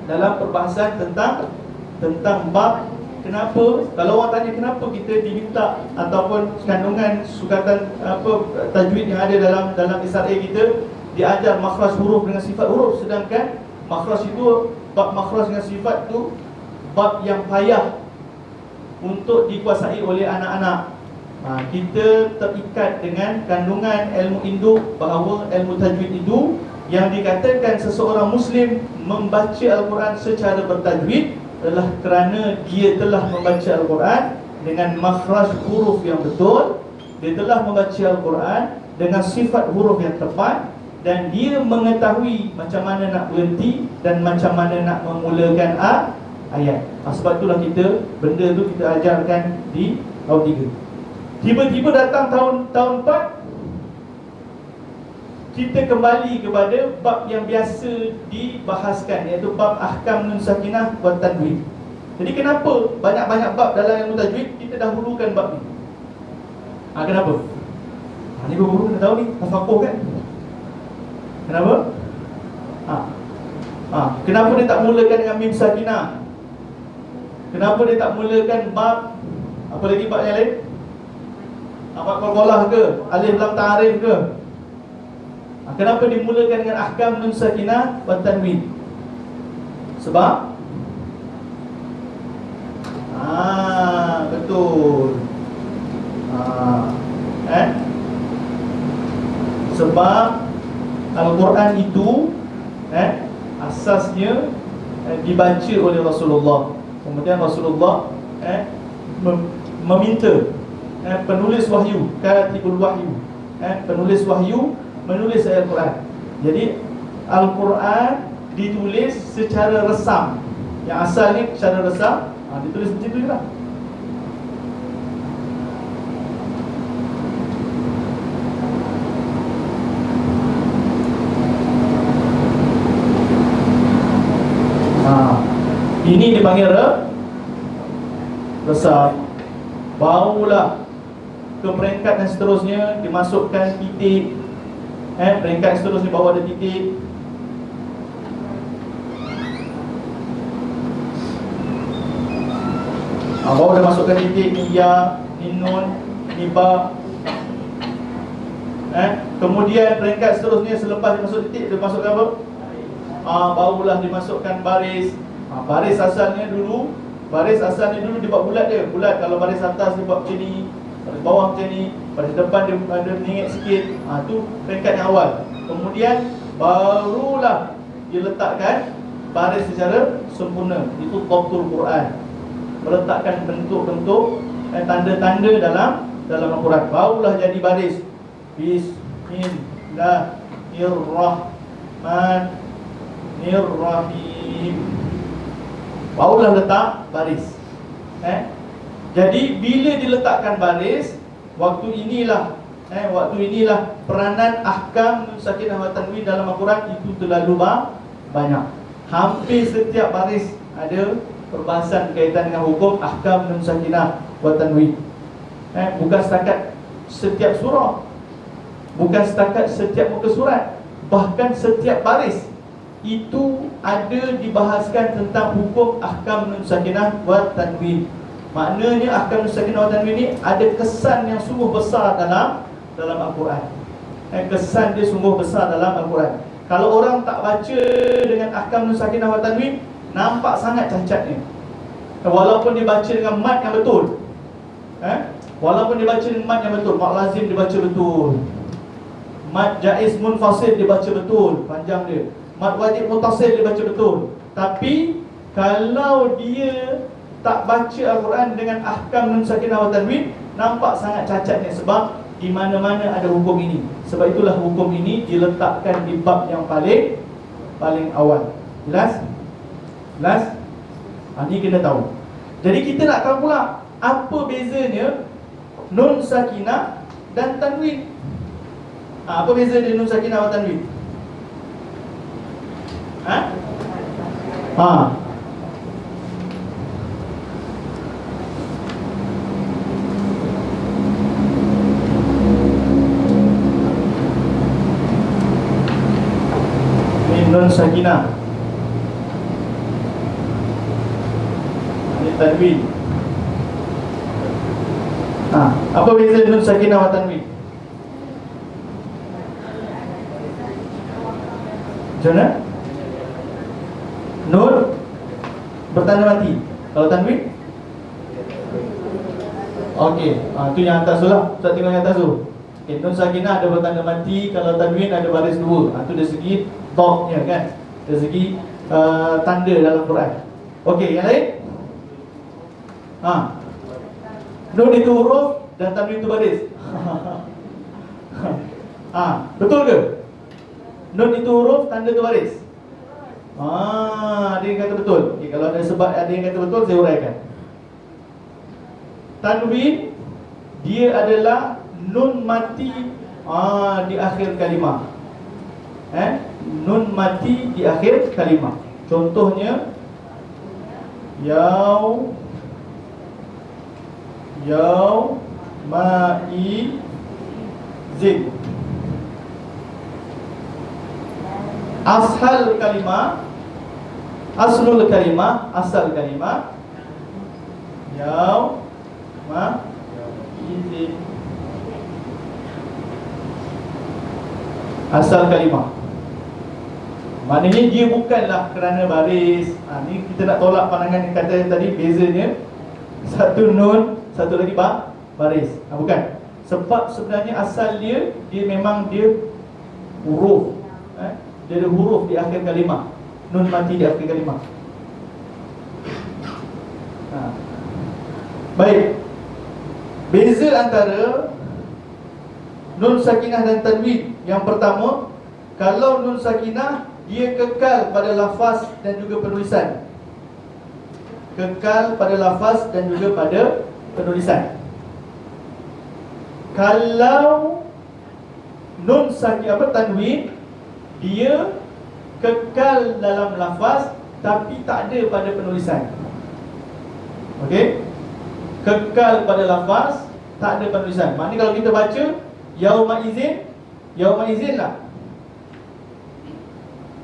dalam perbahasan tentang bab. Kenapa kalau orang tanya kenapa kita diminta ataupun kandungan sukatan tajwid yang ada dalam SRA kita diajar makhraj huruf dengan sifat huruf, sedangkan makhraj itu, bab makhraj dengan sifat itu bab yang payah untuk dikuasai oleh anak-anak. Kita terikat dengan kandungan ilmu induk bahawa ilmu tajwid itu yang dikatakan seseorang Muslim membaca Al-Quran secara bertajwid adalah kerana dia telah membaca Al-Quran dengan makhraj huruf yang betul, dia telah membaca Al-Quran dengan sifat huruf yang tepat, dan dia mengetahui macam mana nak berhenti dan macam mana nak memulakan ayat. Sebab itulah benda tu kita ajarkan di tahun 3. Tiba-tiba datang tahun 4, kita kembali kepada bab yang biasa dibahaskan, iaitu bab ahkam nun sakinah wa tanwin. Jadi kenapa banyak-banyak bab dalam ilmu tajwid kita dahulukan bab ni? Kenapa? Ni guru kena tahu ni, tafakuh kan? Kenapa? Kenapa dia tak mulakan dengan mim sakinah? Kenapa dia tak mulakan bab, apa lagi bab yang lain? Bab qalqalah ke? Alif lam ta'arif ke? Kenapa dimulakan dengan ahkam nun sakinah wa tanwin? Sebab betul. Sebab Al-Quran itu asasnya dibaca oleh Rasulullah. Kemudian Rasulullah meminta penulis wahyu, katibul wahyu, penulis wahyu menulis ayat Al-Quran. Jadi Al-Quran ditulis secara resam. Yang asalnya secara resam, ditulis macam tu je lah. Ini dipanggil resam. Barulah ke peringkat yang seterusnya dimasukkan titik. Peringkat seterusnya baru ada titik. Baru dah masukkan titik ni ya, ni nun, ni ba. Kemudian peringkat seterusnya selepas dimasuk titik, dia masukkan apa? Barulah dimasukkan baris. Baris asalnya dulu dibuat bulat dia. Bulat, kalau baris atas dia buat macam ni, baris bawah macam ni, baris depan dia ada menyengit sikit. Tu peringkat yang awal. Kemudian barulah diletakkan baris secara sempurna. Itu dhabtul Quran. Meletakkan bentuk-bentuk tanda-tanda dalam Al-Quran. Barulah jadi baris. Bismillahirrahmanirrahim. Barulah letak baris. Jadi bila diletakkan baris, waktu inilah peranan ahkam nun sakinah wa tanwin dalam Al-Quran itu terlalu banyak. Hampir setiap baris ada perbahasan berkaitan dengan hukum ahkam nun sakinah wa tanwin. Bukan setakat setiap surah, bukan setakat setiap muka surat, bahkan setiap baris itu ada dibahaskan tentang hukum ahkam nun sakinah wa tanwin. Maknanya ahkam nun sakinah wa tanwin ni ada kesan yang sungguh besar dalam Al-Quran. Kesan dia sungguh besar dalam Al-Quran. Kalau orang tak baca dengan ahkam nun sakinah wa tanwin, nampak sangat cacatnya. Walaupun dia baca dengan mat yang betul, walaupun dia baca dengan mat yang betul, mat lazim dia baca betul, mat jaiz munfasil dia baca betul, panjang dia, mat wajib mutasil dia baca betul. Tapi kalau dia tak baca Al-Quran dengan ahkam nun sakinah wa tanwin, nampak sangat cacatnya. Sebab di mana-mana ada hukum ini. Sebab itulah hukum ini diletakkan di bab yang paling awal. Jelas? Ini kena tahu. Jadi kita nak tahu pula apa bezanya nun sakinah dan tanwin. Apa beza dia nun sakinah wa tanwin? Ini nun sakinah, ini tanwin. Apa beza nun sakinah wa tanwin? Macam mana? Nun bertanda mati. Kalau tanwin? Okey, tu yang atas tu lah. Ustaz tengok yang atas tu. Nun sakinah ada bertanda mati. Kalau tanwin ada baris dua. Tu dari segi dhabtnya kan, dari segi tanda dalam Quran. Okey, yang lain? Nun itu huruf dan tanwin itu baris. Betul ke? Nun itu huruf, tanda itu baris. Ada yang kata betul. Kalau ada sebab ada yang kata betul, saya uraikan. Tanwin dia adalah nun mati di akhir kalimah. Nun mati di akhir kalimah. Contohnya ma'i zin. Ashal kalimah, aslul kalimah, asal kalimah yauma izin. Asal kalimah maknanya dia bukanlah kerana baris. Ni kita nak tolak pandangan yang kata tadi bezanya satu nun, satu lagi baris. Bukan. Sebab sebenarnya asal dia memang dia huruf. Dia ada huruf di akhir kalimah. Nun mati di akhir kalimah. Baik. Beza antara nun sakinah dan tanwin. Yang pertama, kalau nun sakinah dia kekal pada lafaz dan juga penulisan. Kekal pada lafaz dan juga pada penulisan. Kalau nun sakinah tanwin, dia kekal dalam lafaz tapi tak ada pada penulisan. Okey? Kekal pada lafaz, tak ada penulisan. Maknanya kalau kita baca yauma izin lah.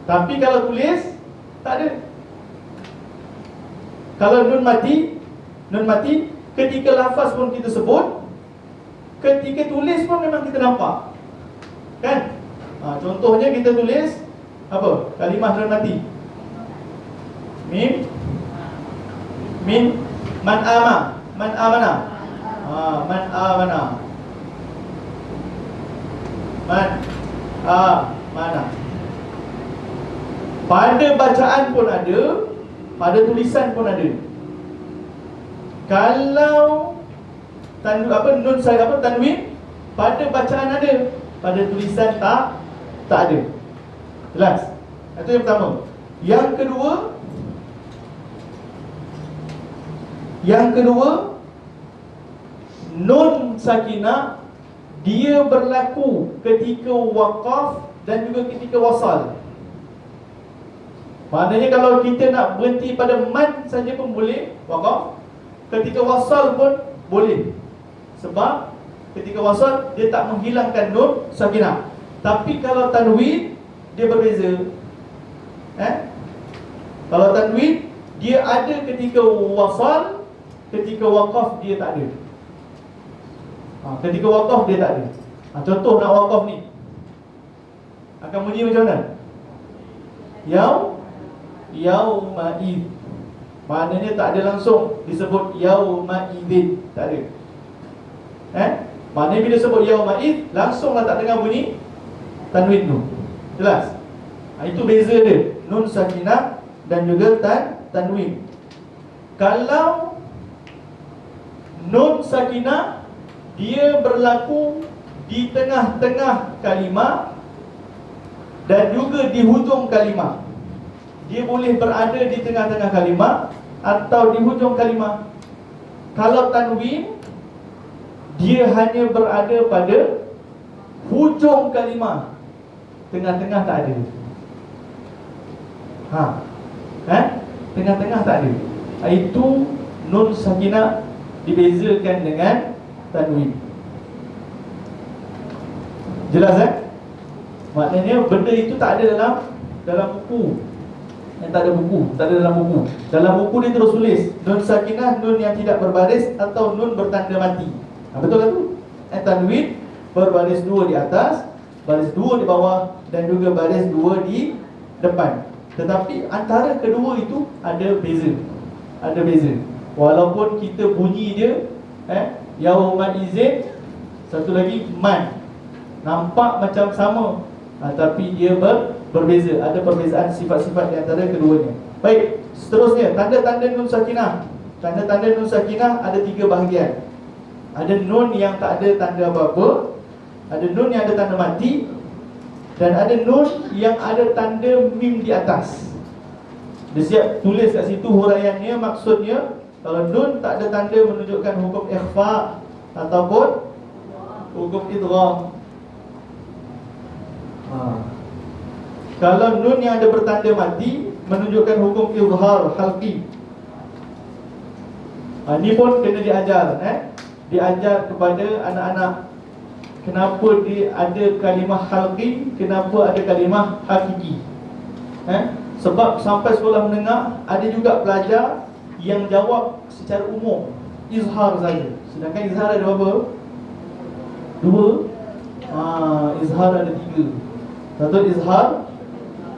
Tapi kalau tulis tak ada. Kalau nun mati ketika lafaz pun kita sebut, ketika tulis pun memang kita nampak. Kan? Contohnya kita tulis apa? Kalimah nun mati. Mim man amana. Man amana. Pada bacaan pun ada, pada tulisan pun ada. Kalau tanwin, pada bacaan ada, pada tulisan tak ada. Jelas? Itu yang pertama. Yang kedua, nun sakinah dia berlaku ketika waqaf dan juga ketika wasal. Maknanya kalau kita nak berhenti pada man saja pun boleh waqaf, ketika wasal pun boleh. Sebab ketika wasal dia tak menghilangkan nun sakinah. Tapi kalau tanwin dia berbeza. Kalau tanwin dia ada ketika wasal, ketika waqaf dia tak ada. Ketika waqaf dia tak ada. Contoh nak waqaf ni akan bunyi macam mana? Yauma'id. Maknanya tak ada langsung disebut yauma'idin. Tak ada. Maknanya bila sebut yauma'id, langsunglah tak dengar bunyi tanwin tu. Jelas? Itu beza dia, nun sakinah dan juga tanwin. Kalau nun sakinah dia berlaku di tengah-tengah kalimah dan juga di hujung kalimah. Dia boleh berada di tengah-tengah kalimah atau di hujung kalimah. Kalau tanwin, dia hanya berada pada hujung kalimah, tengah-tengah tak ada. Tengah-tengah tak ada. Itu nun sakinah dibezakan dengan tanwin. Jelas Maknanya benda itu tak ada dalam buku. Tak ada buku, tak ada dalam buku. Dalam buku dia terus tulis nun sakinah, nun yang tidak berbaris atau nun bertanda mati. Betul lah tu. Tanwin berbaris 2 di atas, baris 2 di bawah dan juga baris 2 di depan. Tetapi antara kedua itu ada beza. Ada beza. Walaupun kita bunyi dia yauma izin, satu lagi man, nampak macam sama, tapi dia berbeza. Ada perbezaan sifat-sifat di antara keduanya. Baik, seterusnya tanda-tanda nun sakinah. Tanda-tanda nun sakinah ada 3 bahagian. Ada nun yang tak ada tanda apa-apa, ada nun yang ada tanda mati, dan ada nun yang ada tanda mim di atas. Dia siap tulis kat situ huraiannya. Maksudnya kalau nun tak ada tanda menunjukkan hukum ikhfa ataupun hukum idgham. Kalau nun yang ada bertanda mati menunjukkan hukum izhar halqi. Ini pun kena diajar diajar kepada anak-anak. Kenapa dia ada kalimah halqi, kenapa ada kalimah hakiki. Sebab sampai sekolah menengah ada juga pelajar yang jawab secara umum, izhar saja. Sedangkan izhar ada berapa? Dua. Izhar ada tiga. Satu izhar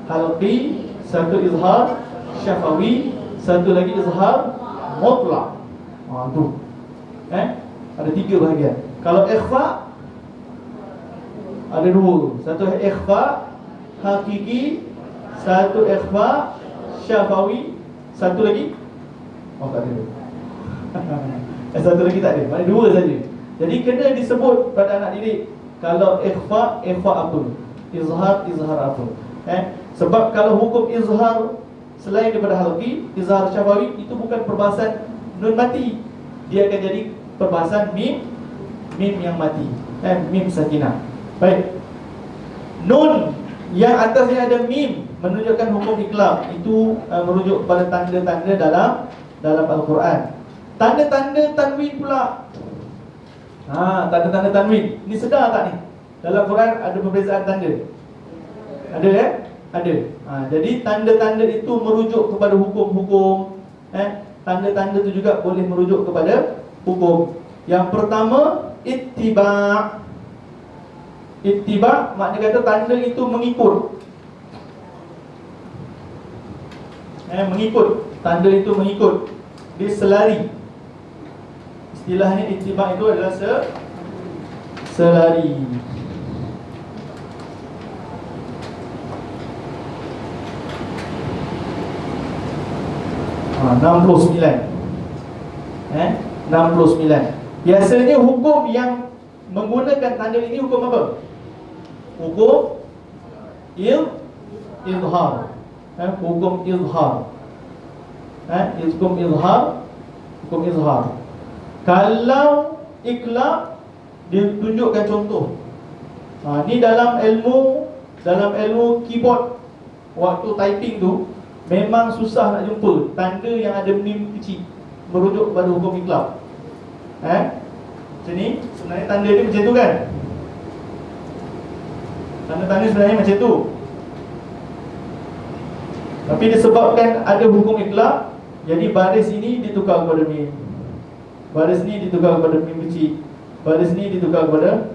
halqi, satu izhar syafawi, satu lagi izhar mutlak. Tu. Ada tiga bahagian. Kalau ikhfa ada dua. Satu ikhfa hakiki, satu ikhfa syafawi, satu lagi tak ada. Satu lagi tak ada. Maknanya dua saja. Jadi kena disebut pada anak didik. Kalau ikhfa apa? Izhar apa? Sebab kalau hukum izhar selain daripada halqi, izhar syafawi, itu bukan perbahasan nun mati. Dia akan jadi perbahasan mim yang mati. Mim sakinah. Baik. Nun yang atasnya ada mim menunjukkan hukum iqlab. Itu merujuk pada tanda-tanda dalam Al-Quran. Tanda-tanda tanwin pula. Tanda-tanda tanwin. Ni sedar tak ni? Dalam Quran ada perbezaan tanda. Ada Ada. Jadi tanda-tanda itu merujuk kepada hukum-hukum. Tanda-tanda itu juga boleh merujuk kepada hukum. Yang pertama, ittiba'. Ittiba' maknanya kata tanda itu mengikut. Mengikut. Tanda itu mengikut. Dia selari. Istilahnya ittiba' itu adalah selari. Ha, 69. 69. Biasanya hukum yang menggunakan tanda ini hukum apa? Hukum izhar. Hukum izhar. Hukum izhar. Kalau iqlab, dia tunjukkan contoh. Ni dalam ilmu keyboard, waktu typing tu memang susah nak jumpa tanda yang ada mim kecil merujuk kepada hukum iqlab. Macam ni, sebenarnya tanda dia macam tu kan? Tanda-tanda sebenarnya macam tu. Tapi disebabkan ada hukum iqlab, jadi baris ini ditukar kepada mim, baris ni ditukar kepada mim kecil, baris ni ditukar kepada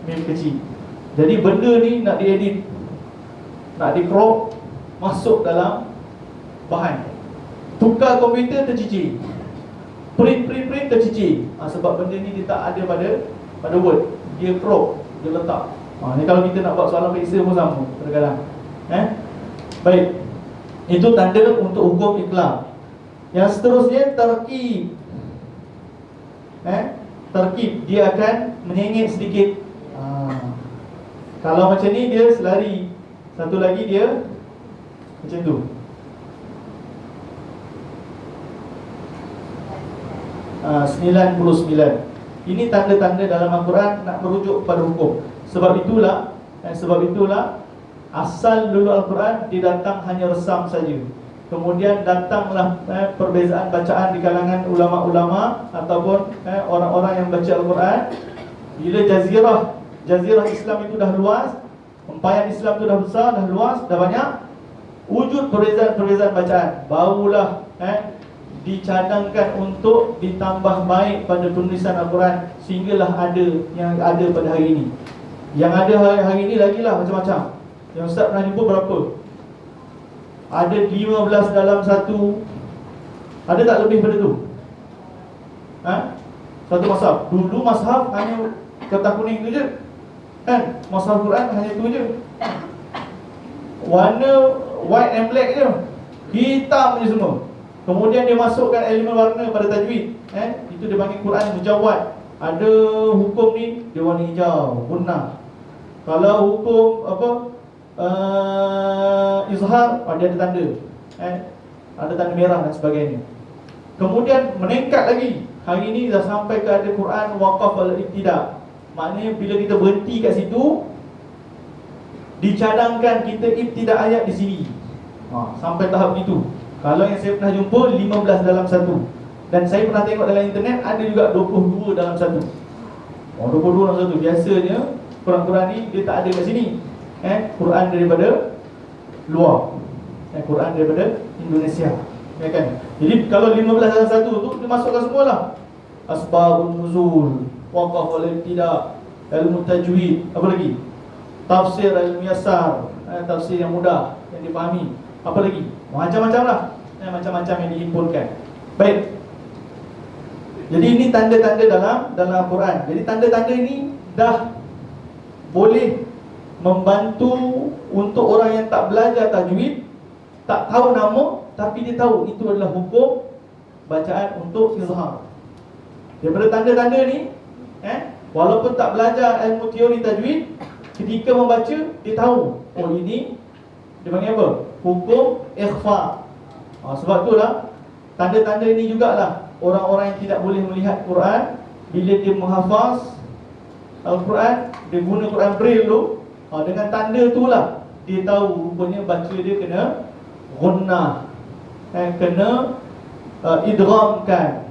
mim kecil. Jadi benda ni nak diedit, nak di crop, masuk dalam bahan. Tukar komputer tercicir, print tercicir. Sebab benda ni dia tak ada pada Word. Dia crop, dia letak. Ni kalau kita nak buat soalan periksa pun sama kadang-kadang. Baik. Itu tanda untuk hukum iqlab. Yang seterusnya tarkib. Tarkib, dia akan menyengit sedikit. Kalau macam ni dia selari. Satu lagi dia macam tu. 99. Ini tanda-tanda dalam Al-Quran nak merujuk pada hukum. Sebab itulah asal dulu Al-Quran dia datang hanya resam saja. Kemudian datanglah perbezaan bacaan di kalangan ulama-ulama ataupun orang-orang yang baca Al-Quran. Bila jazirah Islam itu dah luas, empayan Islam itu dah besar, dah luas, dah banyak, wujud perbezaan bacaan, barulah dicadangkan untuk ditambah baik pada penulisan Al-Quran, sehinggalah ada yang ada pada hari ini. Yang ada hari ini lagilah macam-macam. Yang Ustaz pernah jumpa berapa? Ada 15 dalam satu. Ada tak lebih pada tu? Satu mashaf. Dulu mashaf hanya kertas kuning tu je, kan? Mashaf Quran hanya tu je, warna white and black je, hitam je semua. Kemudian dia masukkan elemen warna pada tajwid. Itu dia panggil Quran mujawwad. Ada hukum ni dia warna hijau, bunah. Kalau hukum izhar, dia ada tanda, ada tanda merah dan sebagainya. Kemudian meningkat lagi. Hari ini dah sampai ke ada Quran waqaf al-ibtida. Maknanya bila kita berhenti kat situ, dicadangkan kita ibtida ayat di sini. Sampai tahap itu. Kalau yang saya pernah jumpa 15 dalam satu. Dan saya pernah tengok dalam internet ada juga 22 dalam satu. 22 dalam satu. Biasanya Quran-Quran ni dia tak ada kat sini. Quran daripada luar, Quran daripada Indonesia, ya kan? Jadi kalau 15 tu dia masukkan semualah. Asbabun nuzul, waqaf wal ibtida, ilmu tajwid, apa lagi? Tafsir ilmu yasar, tafsir yang mudah, yang dipahami. Apa lagi? Macam-macam lah, macam-macam yang dihimpunkan. Baik. Jadi ini tanda-tanda dalam Quran. Jadi tanda-tanda ini dah boleh membantu untuk orang yang tak belajar tajwid, tak tahu nama, tapi dia tahu itu adalah hukum bacaan untuk izhar. Daripada tanda-tanda ni, walaupun tak belajar ilmu teori tajwid, ketika membaca dia tahu, oh ini dia panggil apa? Hukum ikhfa. Sebab itulah tanda-tanda ini jugalah orang-orang yang tidak boleh melihat Quran, bila dia menghafaz Al-Quran, dia guna Quran Braille tu, dengan tanda itulah dia tahu rupanya baca dia kena gunnah, kena idghamkan,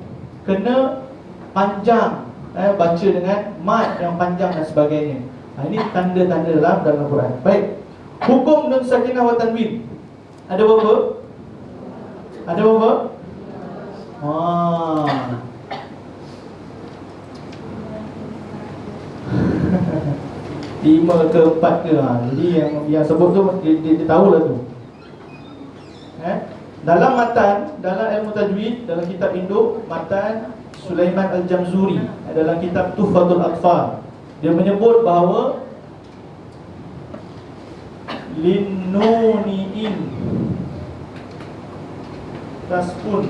kena panjang, baca dengan mad yang panjang dan sebagainya. Ini tanda-tanda dalam Quran. Baik. Hukum nun sakinah wa tanwin. Ada berapa? Ada berapa? Lima ke empat ke. Jadi yang sebut tu dia tahulah tu. Dalam matan, dalam ilmu tajwid, dalam kitab induk matan Sulaiman Al-Jamzuri, dalam kitab Tuhfatul Atfal, dia menyebut bahawa linnuniin taskun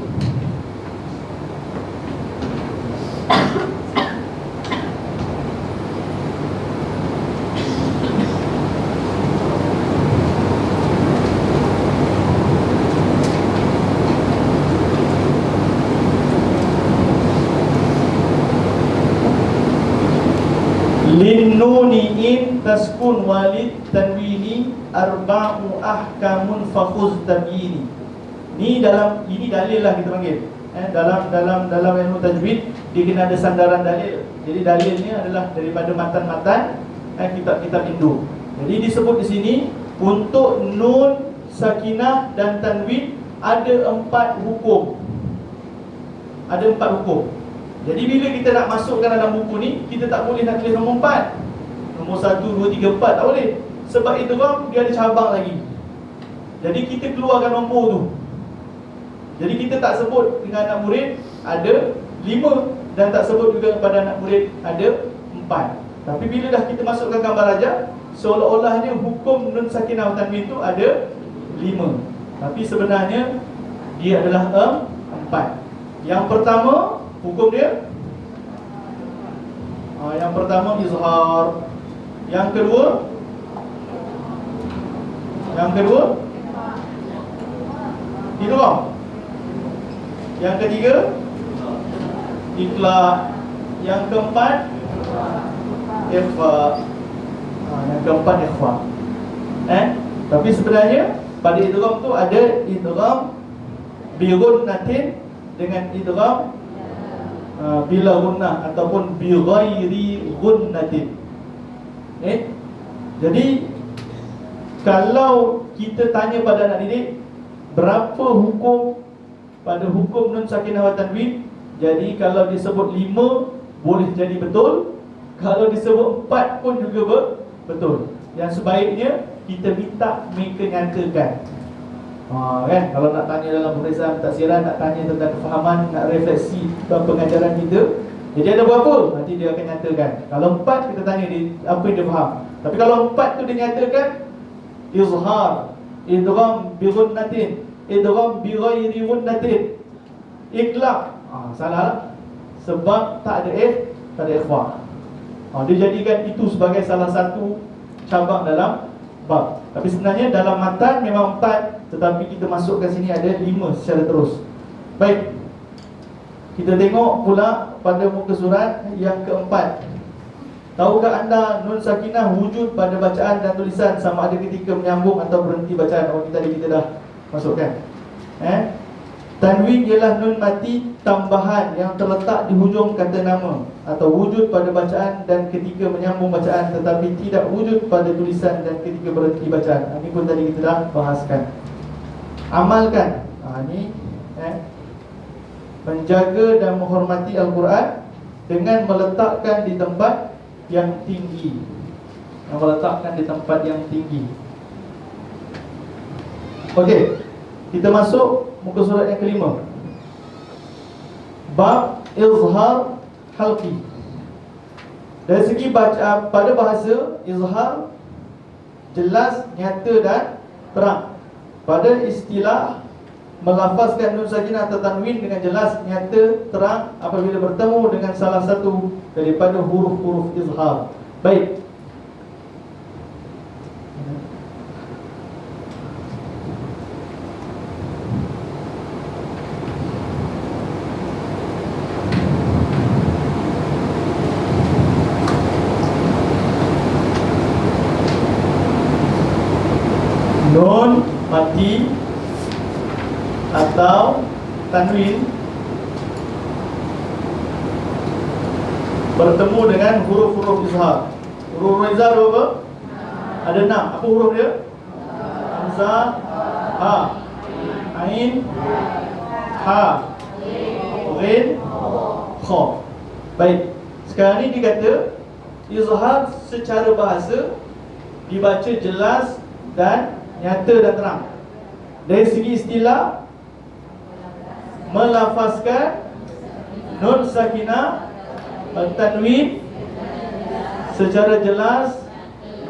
linnuniin taskun walid tanwini arba'u ahkamun fakhuz tabyini. Ini dalil lah kita panggil. Dalam ilmu tajwid dia kena ada sandaran dalil. Jadi dalilnya adalah daripada matan-matan kitab-kitab induk. Jadi disebut di sini untuk nun, sakinah dan tanwin ada 4 hukum. Ada 4 hukum. Jadi bila kita nak masukkan dalam buku ni, kita tak boleh nak tulis nombor 4. Nombor 1, 2, 3, 4 tak boleh. Sebab itu dia ada cabang lagi. Jadi kita keluarkan nombor tu. Jadi kita tak sebut dengan anak murid ada 5 dan tak sebut juga kepada anak murid ada 4. Tapi bila dah kita masukkan gambar raja, seolah-olahnya hukum nun sakinah tanwin tu ada 5. Tapi sebenarnya dia adalah 4. Yang pertama hukum dia, yang pertama izhar. Yang kedua idgham. Yang ketiga ikhla. Yang keempat ikhfa. Yang keempat ikhfa. Tapi sebenarnya pada idgham tu ada idgham bi ghunnatin dengan idgham bila gunnah ataupun bi ghairi ghunnatin. Jadi kalau kita tanya pada anak didik berapa hukum pada hukum nun sakinah wa tanwin, jadi kalau disebut 5 boleh jadi betul, kalau disebut 4 pun juga betul. Yang sebaiknya kita minta mereka nyatakan. Kan, kalau nak tanya dalam pemeriksaan taksiran, nak tanya tentang kefahaman, nak refleksi pengajaran kita, jadi ada berapa? Nanti dia akan nyatakan. Kalau 4 kita tanya dia apa yang dia faham. Tapi kalau 4 tu dia nyatakan izhar, idgham bi ghunnatin, idgham bi ghairi ghunnatin, iqlab, salah lah. Sebab tak ada tak ada ikhfa. Dia jadikan itu sebagai salah satu cabang dalam bab. Tapi sebenarnya dalam matan memang 4, tetapi kita masukkan sini ada 5 secara terus. Baik. Kita tengok pula pada muka surat yang keempat. Tahukah anda nun sakinah wujud pada bacaan dan tulisan sama ada ketika menyambung atau berhenti bacaan? Ini tadi kita dah masukkan. Tanwin ialah nun mati tambahan yang terletak di hujung kata nama atau wujud pada bacaan dan ketika menyambung bacaan, tetapi tidak wujud pada tulisan dan ketika berhenti bacaan. Ini pun tadi kita dah bahaskan. Amalkan. Ini menjaga dan menghormati Al-Quran dengan meletakkan di tempat yang tinggi. Meletakkan di tempat yang tinggi. Okey, kita masuk muka surat yang kelima. Bab izhar halqi. Dari segi baca, pada bahasa izhar jelas, nyata dan terang. Pada istilah melafazkan nun sakinah atau tanwin dengan jelas, nyata, terang apabila bertemu dengan salah satu daripada huruf-huruf izhar. Baik. Nun mati atau tanwin bertemu dengan huruf-huruf izhar. Huruf izhar berapa? Ada 6. Apa huruf dia? Hamzah, ha, ain, ha, ghin, kha. Baik. Sekarang ni dikata izhar secara bahasa dibaca jelas dan nyata dan terang. Dari segi istilah melafazkan nun sakinah tanwin secara jelas,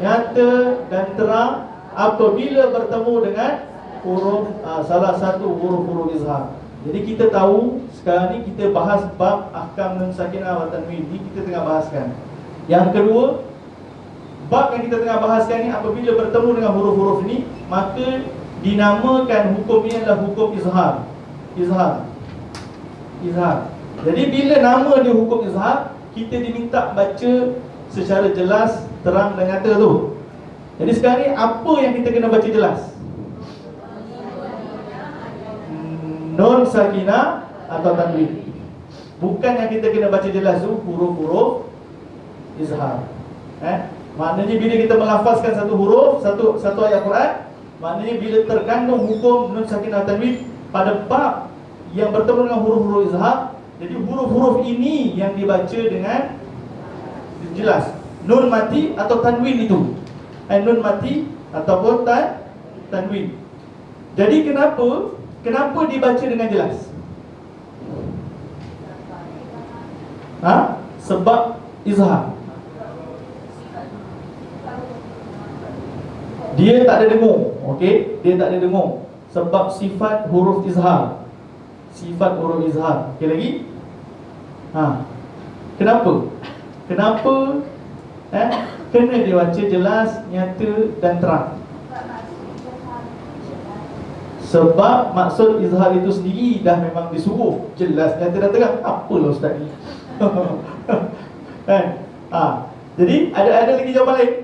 nyata dan terang apabila bertemu dengan huruf salah satu huruf-huruf izhar. Jadi kita tahu sekarang ni kita bahas bab ahkam nun sakinah wa tanwin. Ini kita tengah bahaskan. Yang kedua, bab yang kita tengah bahaskan ni apabila bertemu dengan huruf-huruf ni, maka dinamakan hukum ini adalah hukum izhar. Izhar. Jadi bila nama dia hukum izhar, kita diminta baca secara jelas, terang dan nyata tu. Jadi sekarang ni apa yang kita kena baca jelas? Nun sakinah atau tanwin. Bukan yang kita kena baca jelas tu huruf-huruf izhar. Maknanya bila kita melafazkan satu huruf, satu ayat Quran, maknanya bila terkandung hukum nun sakinah tanwin pada bab yang bertemu dengan huruf-huruf izhar, jadi huruf-huruf ini yang dibaca dengan jelas. Nun mati atau tanwin itu. Nun mati ataupun tanwin. Jadi kenapa dibaca dengan jelas? Sebab izhar. Dia tak ada dengung. Okey, dia tak ada dengung. Sebab sifat huruf izhar. Sifat huruf izhar. Okey lagi? Kenapa kena dibaca jelas, nyata dan terang? Sebab maksud izhar itu sendiri dah memang disuruh jelas, nyata dan terang. Apalah ustaz ni? Jadi ada lagi jawapan lain?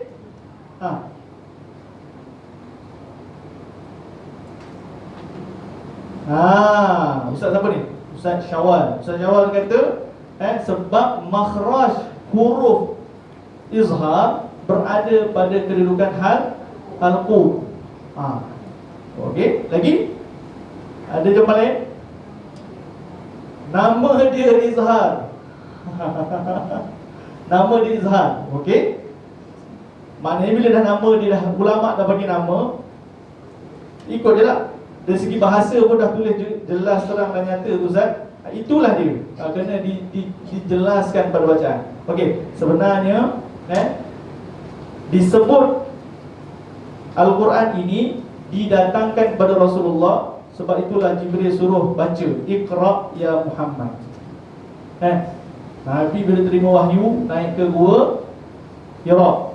Ustaz siapa ni? Ustaz Syawal. Ustaz Syawal kata sebab makhraj huruf izhar berada pada kedudukan halqu. Okey, lagi? Ada jawapan lain? Nama dia izhar. Nama dia izhar. Okey? Maknanya bila dah nama dia dah, ulama dah bagi nama, ikut je lah. Dari segi bahasa pun dah tulis jelas, terang dan nyata tu Ustaz. Itulah dia. Kena dijelaskan pada bacaan. Okey, sebenarnya disebut Al-Quran ini didatangkan kepada Rasulullah, sebab itulah Jibril suruh baca Iqra ya Muhammad. Nabi bila terima wahyu naik ke gua Hira,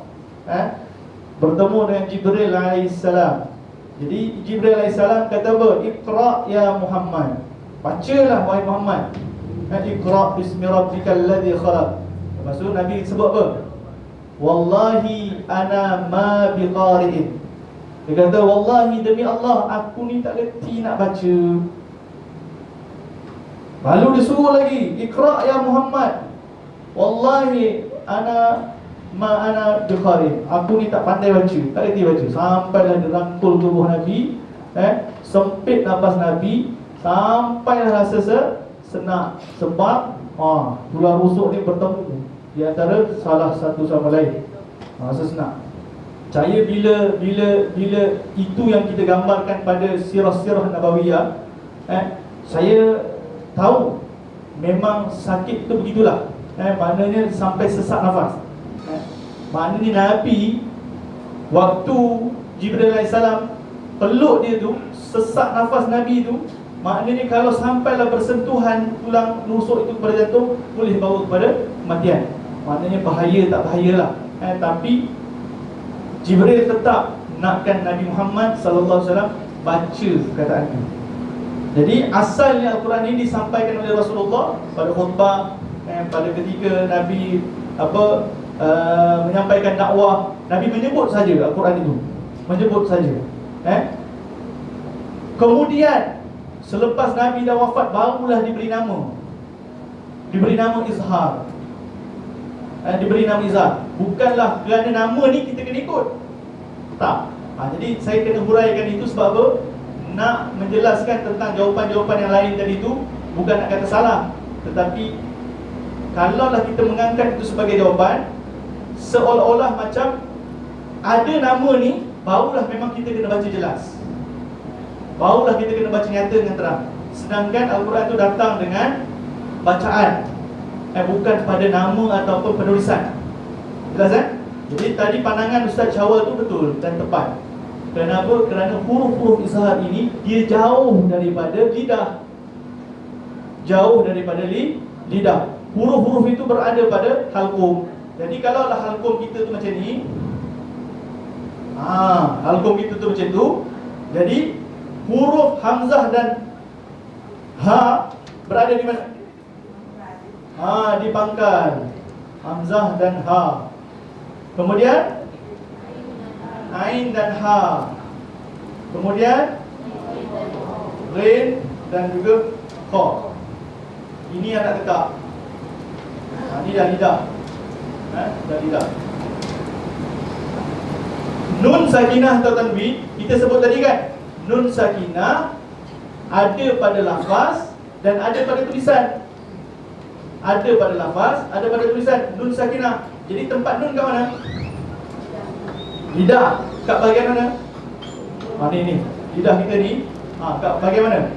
bertemu dengan Jibril alaihissalam. Jadi Jibril alaihissalam kata apa? Iqra ya Muhammad. Bacalah wahai Muhammad. Iqra bismi rabbikal ladzi khalaq. Lepas tu Nabi sebut apa? Wallahi ana ma biqari'in. Dia kata wallahi demi Allah aku ni tak reti nak baca. Lalu disuruh lagi, Iqra ya Muhammad. Wallahi ana biqari. Aku ni tak pandai baca, tak reti baca. Sampailah dirangkul tubuh Nabi, sempit nafas Nabi, sampailah rasa senak. Sebab tulang rusuk ni bertemu di antara salah satu sama lain. Rasa senak. Saya bila itu yang kita gambarkan pada sirah-sirah Nabawiyah, saya tahu memang sakit tu begitulah. Maknanya sampai sesak nafas. Maknanya Nabi, waktu Jibril AS peluk dia tu, sesak nafas Nabi tu, maknanya kalau sampailah bersentuhan tulang rusuk itu kepada jantung, boleh bawa kepada kematian. Maknanya bahaya tak bahayalah. Tapi Jibril tetap nakkan Nabi Muhammad sallallahu alaihi wasallam baca perkataan itu. Jadi asalnya Al-Quran ini disampaikan oleh Rasulullah pada khutbah, pada ketika Nabi menyampaikan dakwah. Nabi menyebut saja Al-Quran itu, menyebut saja. Kemudian selepas Nabi dah wafat, barulah diberi nama Izhar. Diberi nama Izhar. Bukanlah kerana nama ni kita kena ikut, tak. Jadi saya kena huraikan itu sebab apa? Nak menjelaskan tentang jawapan-jawapan yang lain tadi itu, bukan nak kata salah, tetapi kalaulah kita mengangkat itu sebagai jawapan, seolah-olah macam ada nama ni, barulah memang kita kena baca jelas, barulah kita kena baca nyata dengan terang. Sedangkan Al-Quran itu datang dengan bacaan, bukan pada nama ataupun penulisan. Jelas Jadi tadi pandangan Ustaz Syawal tu betul dan tepat. Kenapa? Kerana huruf-huruf izhar ini dia jauh daripada lidah. Jauh daripada lidah. Huruf-huruf itu berada pada halqum. Jadi kalaulah halqum kita tu macam ni, halqum kita tu macam tu, jadi huruf hamzah dan ha berada di mana? Di pangkal. Hamzah dan ha. Kemudian Ain dan ha. Kemudian Ghain dan juga Kha. Ini yang nak tegak. Ini dah lidah. Dah lidah. Nun sakinah atau tanwin, kita sebut tadi kan, nun sakinah ada pada lafaz dan ada pada tulisan. Ada pada lafaz, ada pada tulisan. Nun sakinah. Jadi tempat nun kat mana? Lidah. Kat bahagian mana? Ni lidah kita ni. Kat bahagian mana?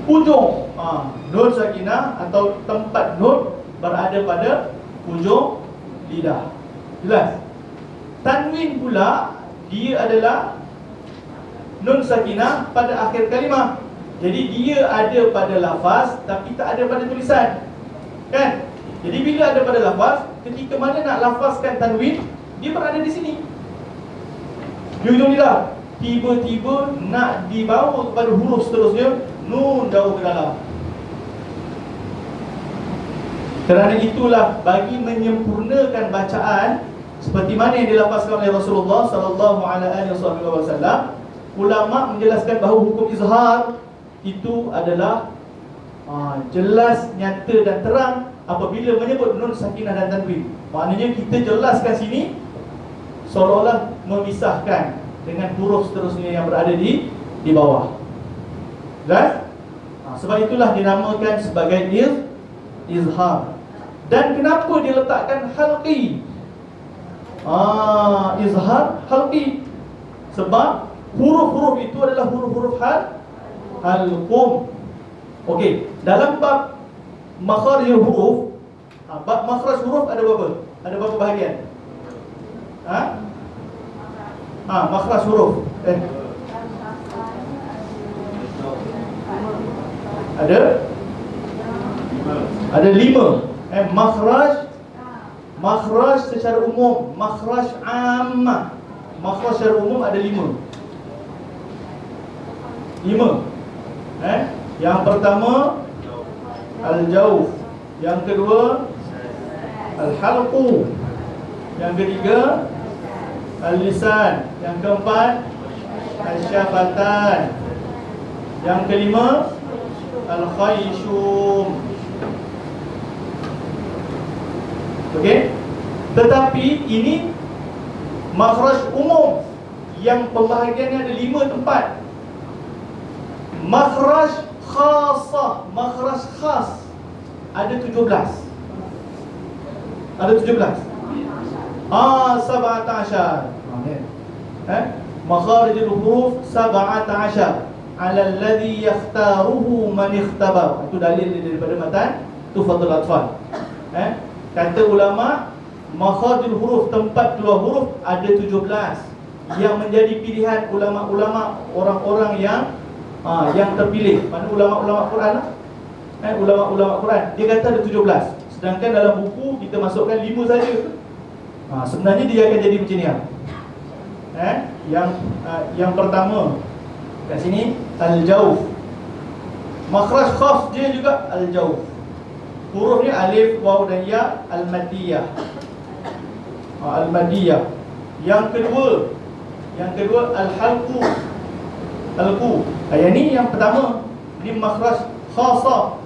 Ujung. Nun sakinah atau tempat nun berada pada ujung lidah. Jelas? Tanwin pula, dia adalah nun sakinah pada akhir kalimah. Jadi dia ada pada lafaz tapi tak ada pada tulisan, kan? Jadi bila ada pada lafaz, ketika mana nak lafazkan tanwin, dia berada di sini, di ujung lidah. Tiba-tiba nak dibawa kepada huruf seterusnya, nun jauh ke dalam. Kerana itulah, bagi menyempurnakan bacaan seperti mana yang dilafazkan oleh Rasulullah sallallahu alaihi wasallam, ulama menjelaskan bahawa hukum izhar itu adalah jelas, nyata dan terang apabila menyebut nun sakinah dan tanwin. Maknanya kita jelaskan sini seolah-olah memisahkan dengan huruf seterusnya yang berada di bawah. Jelas? Sebab itulah dinamakan sebagai izhar. Dan kenapa diletakkan halqi? Izhar halqi, sebab huruf-huruf itu adalah huruf-huruf halqum. Okey, dalam bab makharijul huruf, bab makhraj huruf ada berapa? Ada berapa bahagian? Makhraj huruf. Ada 5. Makhraj secara umum, makhraj ammah. Makhraj secara umum ada 5. Yang pertama al-jawf, yang kedua al-halqu, yang ketiga al-lisan, yang keempat al-syafatan, yang kelima Al-khayshum. Okey. Tetapi ini makhraj umum yang pembahagiannya ada 5 tempat. Makhraj khasah, makhraj khas ada 17. Ada 17. 17. Makharijul huruf 17 ala alladhi yakhtaruhu man ikhtabar. Itu dalil daripada matan Tuhfatul Atfal. Kata ulama, makharijul huruf, tempat keluar huruf ada 17 yang menjadi pilihan ulama-ulama, orang-orang yang terpilih. Mana ulama-ulama Quran lah? Ulama-ulama Quran dia kata ada 17. Sedangkan dalam buku kita masukkan 5 saja. Sebenarnya dia akan jadi macam ni lah. Yang pertama kat sini al-jawf. Makhraj khas dia juga al-jawf. Hurufnya alif, waw dan ya, al-madiyah. Al-madiyah. Yang kedua al-halqu. Halqu. Yang ni yang pertama, ni makhraj khasah.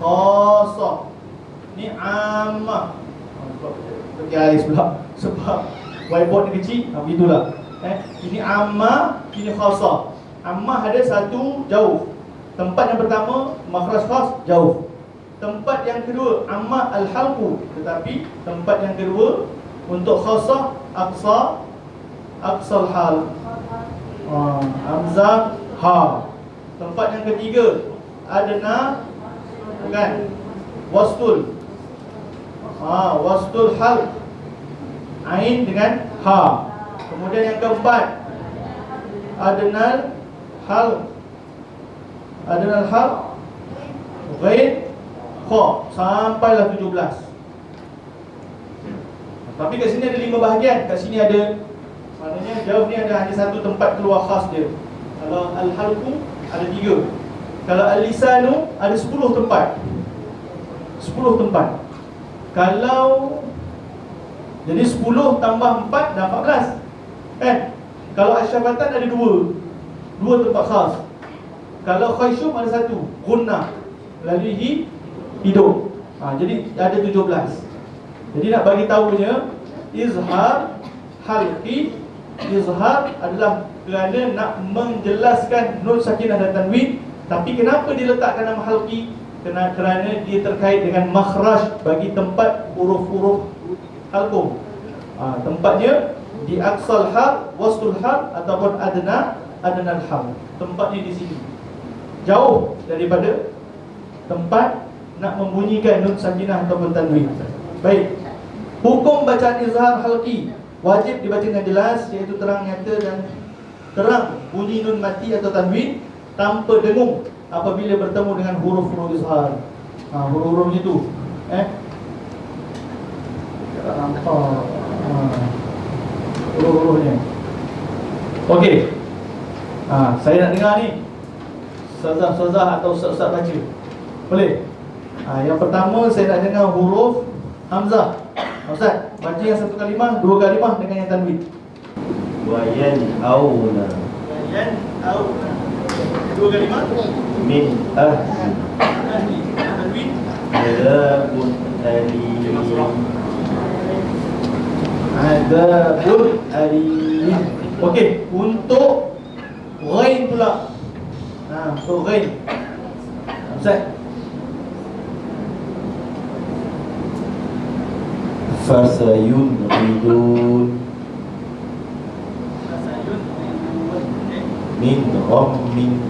Khasah. Ni ammah. Pakai alis pula sebab whiteboard ni kecil. Begitulah. Ini ammah, ini khasah. Ammah ada satu jauh. Tempat yang pertama makhraj khas jauh. Tempat yang kedua ammah al-halqu. Tetapi tempat yang kedua untuk khasah aqsal hal. Hamzah ha. Tempat yang ketiga adna, bukan, wastul. Wastul hal, ain dengan ha. Kemudian yang keempat adnal hal, ghain kha, sampailah 17. Tapi kat sini ada 5 bahagian. Kat sini ada, maknanya jauh ni ada hanya satu tempat keluar khas dia. Kalau al-halqu ada 3. Kalau al-lisanu ada 10 tempat. 10 tempat. Kalau jadi 10 tambah 4 dah 14. Kalau asyafatan ada 2 tempat khas. Kalau khayshum ada 1, gunnah, melalui hidung. Jadi ada 17. Jadi nak bagi tahunya, izhar halqi, izhar adalah kerana nak menjelaskan nun sakinah dan tanwin. Tapi kenapa diletakkan nama halqi? Kerana dia terkait dengan makhraj bagi tempat huruf-huruf halqum. Tempatnya di aqsal hal, wastul hal ataupun adnal hal. Tempatnya di sini. Jauh daripada tempat nak membunyikan nun sakinah ataupun tanwin. Baik. Hukum bacaan izhar halqi wajib dibaca dengan jelas, iaitu terang, nyata dan terang bunyi nun mati atau tanwin tanpa dengung apabila bertemu dengan huruf-huruf izhar. Huruf-huruf itu tak nampak huruf-hurufnya. Okey. Saya nak dengar ni ustazah atau ustaz baca. Boleh? Yang pertama saya nak dengar huruf hamzah. Ustaz, baca yang satu kalimah, 2 kalimah dengan yang tanwin. Wa yan'auna. 2 kalimah Min ahli. Tanwin. Adabun alim. Adabun alim. Okey, untuk ghain pula. Untuk ghain. Ustaz. Fasayunqidun min ghammin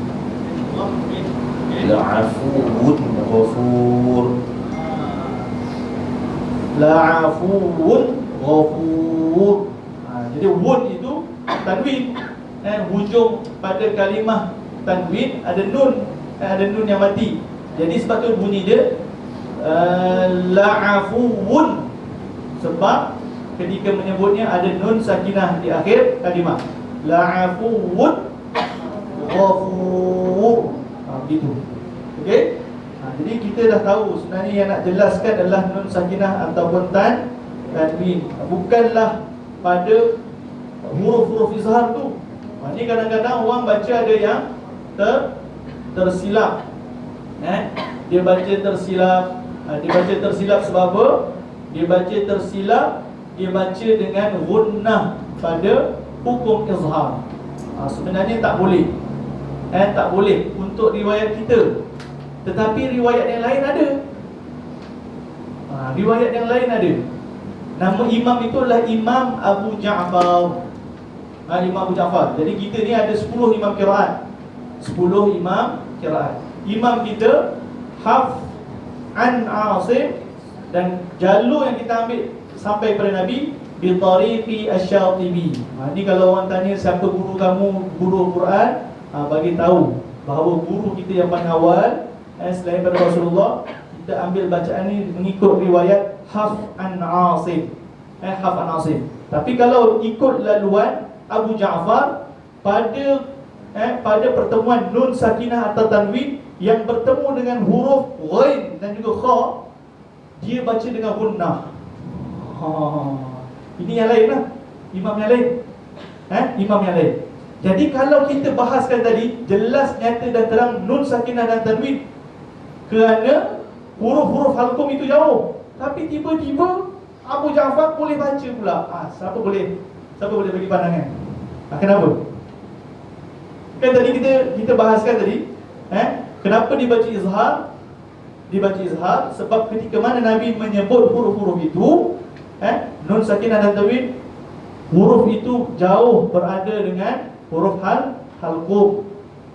la'afuwun ghafur. La'afuwun ghafur. Jadi wun itu tanwin. Hujung pada kalimah tanwin ada nun, yang mati. Jadi sebab tu bunyi dia la'afuwun, sebab ketika menyebutnya ada nun sakinah di akhir kalimah. La'afuwun ghafur. Begitu. Okey? Jadi kita dah tahu sebenarnya yang nak jelaskan adalah nun sakinah ataupun tanwin, bukanlah pada huruf-huruf izhar tu. Ini kadang-kadang orang baca ada yang tersilap. Dia baca tersilap. Dia baca tersilap sebab apa? Dia baca tersilap, dia baca dengan gunnah pada hukum izhar. Sebenarnya tak boleh. Tak boleh untuk riwayat kita. Tetapi riwayat yang lain ada. Riwayat yang lain ada. Nama imam itu adalah Imam Abu Ja'far. Imam Abu Ja'far. Jadi kita ni ada 10 imam qiraat. 10 imam qiraat. Imam kita Hafs an Asim, dan jalur yang kita ambil sampai pada Nabi bi tariqi asy-Syatibi. Ni kalau orang tanya siapa guru kamu, guru Quran, bagi tahu bahawa guru kita yang paling awal selain daripada Rasulullah, kita ambil bacaan ni mengikut riwayat Hafs an Asim. Hafs an Asim. Tapi kalau ikut laluan Abu Ja'far pada pertemuan nun sakinah atau tanwin yang bertemu dengan huruf ghain dan juga kha, dia baca dengan gunnah. Ini yang lain lah. Imam yang lain. Imam yang lain. Jadi kalau kita bahaskan tadi, jelas, nyata dan terang nun sakinah dan tanwin, kerana huruf-huruf halqum itu jauh. Tapi tiba-tiba Abu Ja'far boleh baca pula. Siapa boleh bagi pandangan? Kenapa? Kan tadi kita bahaskan tadi, kenapa dibaca izhar? Dibaca izhar sebab ketika mana Nabi menyebut huruf-huruf itu, nun sakinah dan tanwin, huruf itu jauh berada dengan huruf halqum,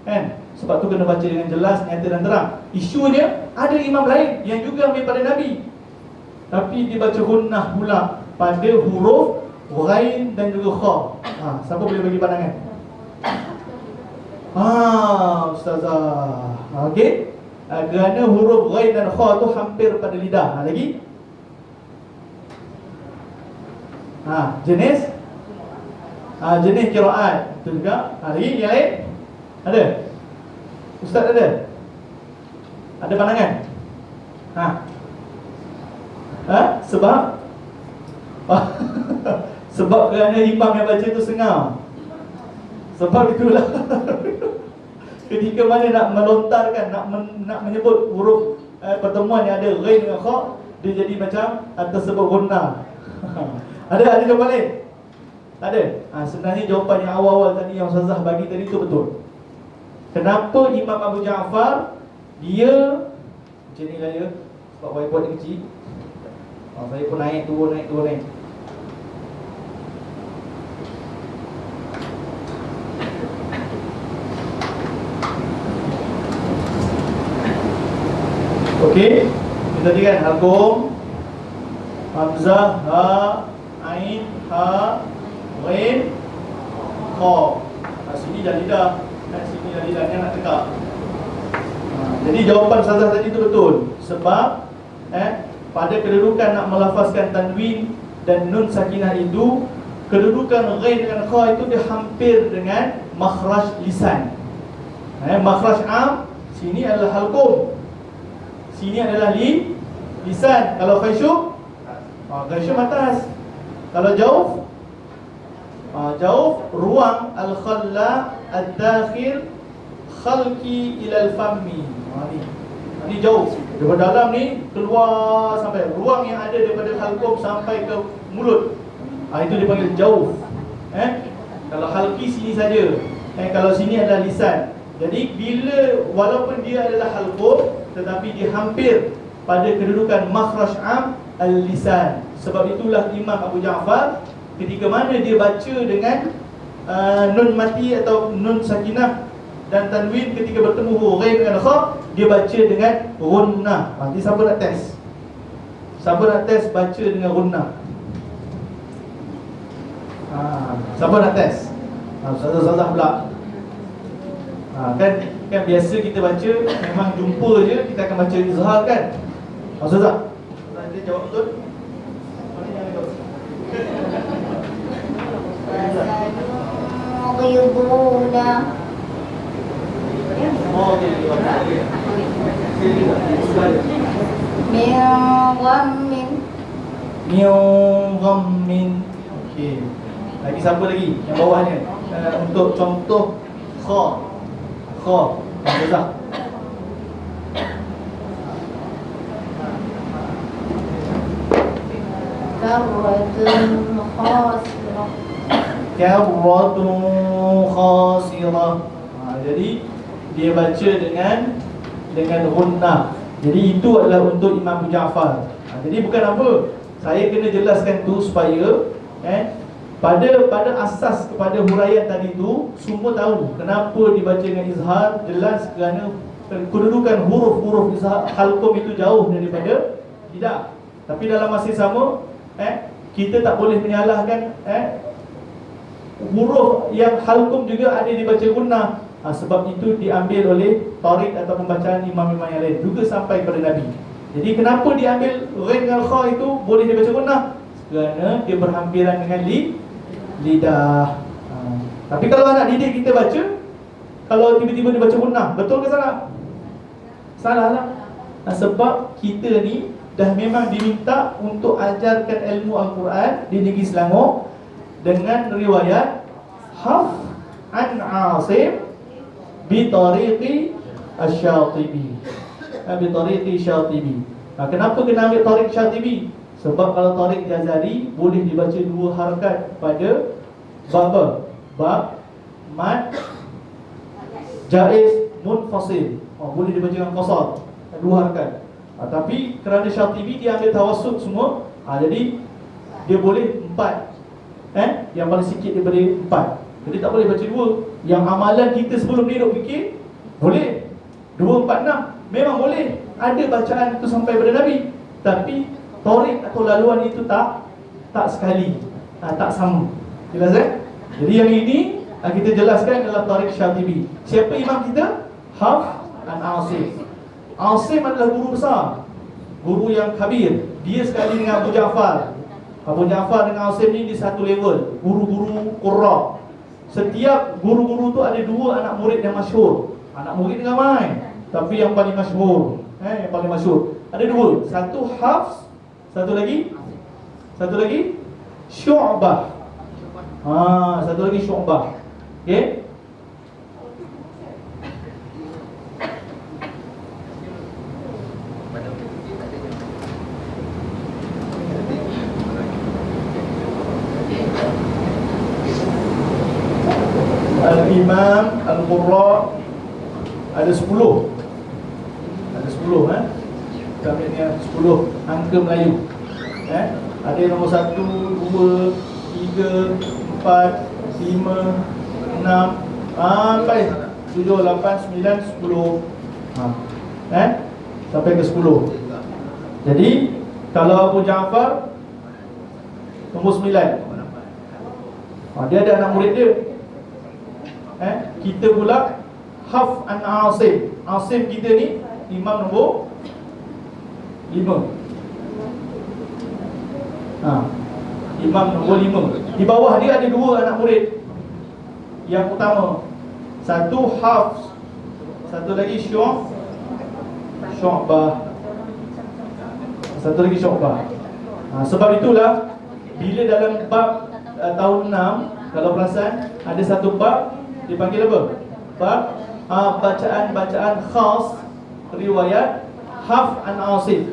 kan? Sebab tu kena baca dengan jelas, nyata dan terang. Isunya ada imam lain yang juga ambil pada Nabi, tapi dibaca gunnah pula pada huruf ghain dan juga kha. Siapa boleh bagi pandangan? Ustazah. Okey. Kerana huruf ghain dan kha tu hampir pada lidah. Lagi? Jenis qiraat itu juga. Lagi yang lain? Ada? Ustaz ada? Ada pandangan? Sebab sebab kerana imam yang baca itu sengal. Sebab itulah ketika mana nak melontarkan, nak menyebut huruf pertemuan yang ada ghain dengan kha, dia jadi macam tersebut gunnah. Ada jawapan lain? Ada? Sebenarnya jawapan yang awal-awal tadi yang Ustazah bagi tadi itu betul. Kenapa Imam Abu Ja'far dia macam ni lah dia, sebab whiteboard dia kecil. Saya pun naik turun. Okey, kita tadi kan halqum, hamzah, ha, ain, ha, ghain, kha. Sini dah lidah, sini dah lidah, ni nak tegak. Jadi jawapan Ustazah tadi itu betul. Sebab pada kedudukan nak melafazkan tanwin dan nun sakinah itu, kedudukan ghain dengan kha itu dia hampir dengan makhraj lisan. Makhraj am sini adalah halqum, sini adalah lisan. Kalau khayshum, khayshum atas. Kalau jauh ruang al-khalla ad-dakhil khalqi ila al-fammi. Ni jauh. Daripada dalam ni keluar sampai ruang yang ada daripada halqum sampai ke mulut. Itu dipanggil jauh. Kalau halqi sini saja. Kalau sini adalah lisan. Jadi bila walaupun dia adalah halqum, tetapi dia hampir pada kedudukan makhraj am al-lisan. Sebab itulah Imam Abu Ja'far ketika mana dia baca dengan nun mati atau nun sakinah dan tanwin, ketika bertemu huruf ghain dengan kha, dia baca dengan gunnah. Nanti siapa nak test? Siapa nak test baca dengan gunnah? Siapa nak test? Ustazah pula. Kan biasa kita baca memang jumpa je kita akan baca izhar kan. Ustazah, nanti jawab betul. Min ghammin. Okey. Lagi siapa lagi yang bawahnya? Untuk contoh kha. Ustazah. خاسرة. Karratun khasirah. Jadi dia baca dengan gunnah. Jadi itu adalah untuk Imam Abu Ja'far. Jadi bukan apa, saya kena jelaskan tu supaya pada asas kepada huraian tadi tu semua tahu kenapa dibaca dengan izhar. Jelas kerana kedudukan huruf-huruf izhar halqum itu jauh daripada tidak. Tapi dalam masa sama kita tak boleh menyalahkan huruf yang halqum juga ada dibaca gunnah. Sebab itu diambil oleh tarik atau pembacaan imam-imam yang lain juga sampai kepada Nabi. Jadi kenapa diambil ghain dengan kha itu boleh dibaca gunnah? Kerana dia berhampiran dengan lidah. Tapi kalau anak didik kita baca, kalau tiba-tiba dia baca gunnah, betul ke salah? Salah lah. Sebab kita ni dah memang diminta untuk ajarkan ilmu Al-Quran di negeri Selangor dengan riwayat Hafs an Asim bi tariqi Asy-Syatibi. Bi tariqi Syatibi. Kenapa kena ambil tariq Syatibi? Sebab kalau tariq Jazari boleh dibaca dua harakat pada bab bab mad jaiz munfasil. Boleh dibaca dengan qasar, dua harakat. Tapi kerana Syatibi dia ambil tawassut semua, jadi dia boleh 4. Yang paling sikit dia boleh 4. Jadi tak boleh baca 2. Yang amalan kita sebelum ni duk fikir boleh 2, 4, 6. Memang boleh. Ada bacaan itu sampai pada Nabi. Tapi tarik atau laluan itu tak sekali, tak sama. Jelas Jadi yang ini kita jelaskan adalah tarik Syatibi. Siapa imam kita? Hafs an Asim. Asim adalah guru besar, guru yang kabir. Dia sekali dengan Abu Ja'far. Abu Ja'far dengan Asim ni di satu level, guru-guru qurra. Setiap guru-guru tu ada 2 anak murid yang masyhur. Anak murid ni ramai, tapi yang paling masyhur, yang paling masyhur ada 2. Satu Hafs, satu lagi Syu'bah. Satu lagi Syu'bah. Okey. Al-Imam Al-Qurra ada 10. Ada 10 Kami ni 10 angka Melayu. Ada yang nombor 1, 2, 3, 4, 5, 6 sampai 7, 8, 9, 10. Sampai ke 10. Jadi kalau Abu Ja'far nombor 9. Dia ada anak murid dia. Kita pula Hafs an Asim. Asim kita ni imam nombor 5. Imam nombor 5. Di bawah dia ada 2 anak murid yang utama. Satu Hafs, satu lagi Syu'bah. Satu lagi Syu'bah. Sebab itulah bila dalam bab tahun 6, kalau perasan ada satu bab dipanggil apa? Bab bacaan-bacaan khas riwayat Hafs an Asim.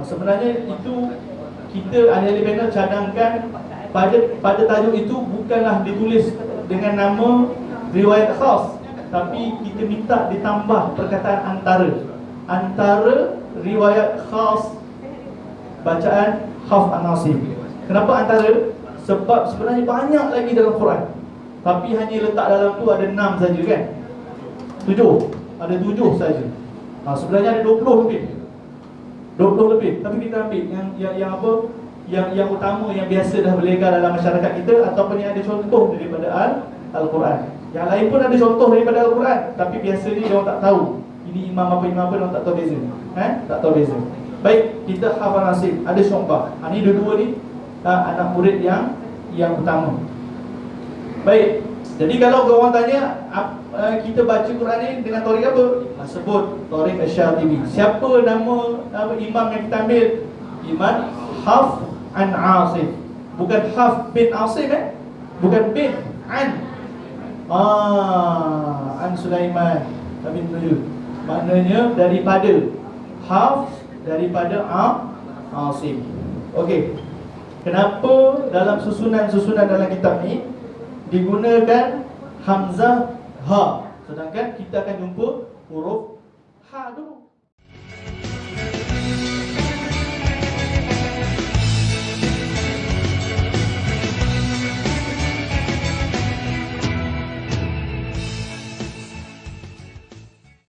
Sebenarnya itu kita ahli panel cadangkan pada tajuk itu bukanlah ditulis dengan nama riwayat khas, tapi kita minta ditambah perkataan antara riwayat khas bacaan Hafs an Asim. Kenapa antara? Sebab sebenarnya banyak lagi dalam Quran, tapi hanya letak dalam tu ada 6 saja kan? 7. Ada 7 saja. Sebenarnya ada 20 lebih. 20 lebih. Tapi kita ambil yang apa? Yang utama, yang biasa dah berlegar dalam masyarakat kita, ataupun yang ada contoh daripada Al-Quran. Yang lain pun ada contoh daripada Al-Quran, tapi biasanya dia orang tak tahu ini imam apa, dia orang tak tahu beza. Tak tahu beza. Baik, kita hafal nasib, ada Syu'bah. Ini dua-dua ni anak murid yang utama. Baik. Jadi kalau orang tanya kita baca Quran ni dengan tarik apa? Sebut tarik Asy-Syatibi. Siapa nama imam yang kita ambil? Imam Hafs an Asim. Bukan Hafs bin Asim bukan bin an. An Sulaiman bin Nujud. Maknanya daripada Hafs, daripada Asim. Okey. Kenapa dalam susunan-susunan dalam kitab ni digunakan hamzah ha, sedangkan kita akan jumpa huruf ha dulu.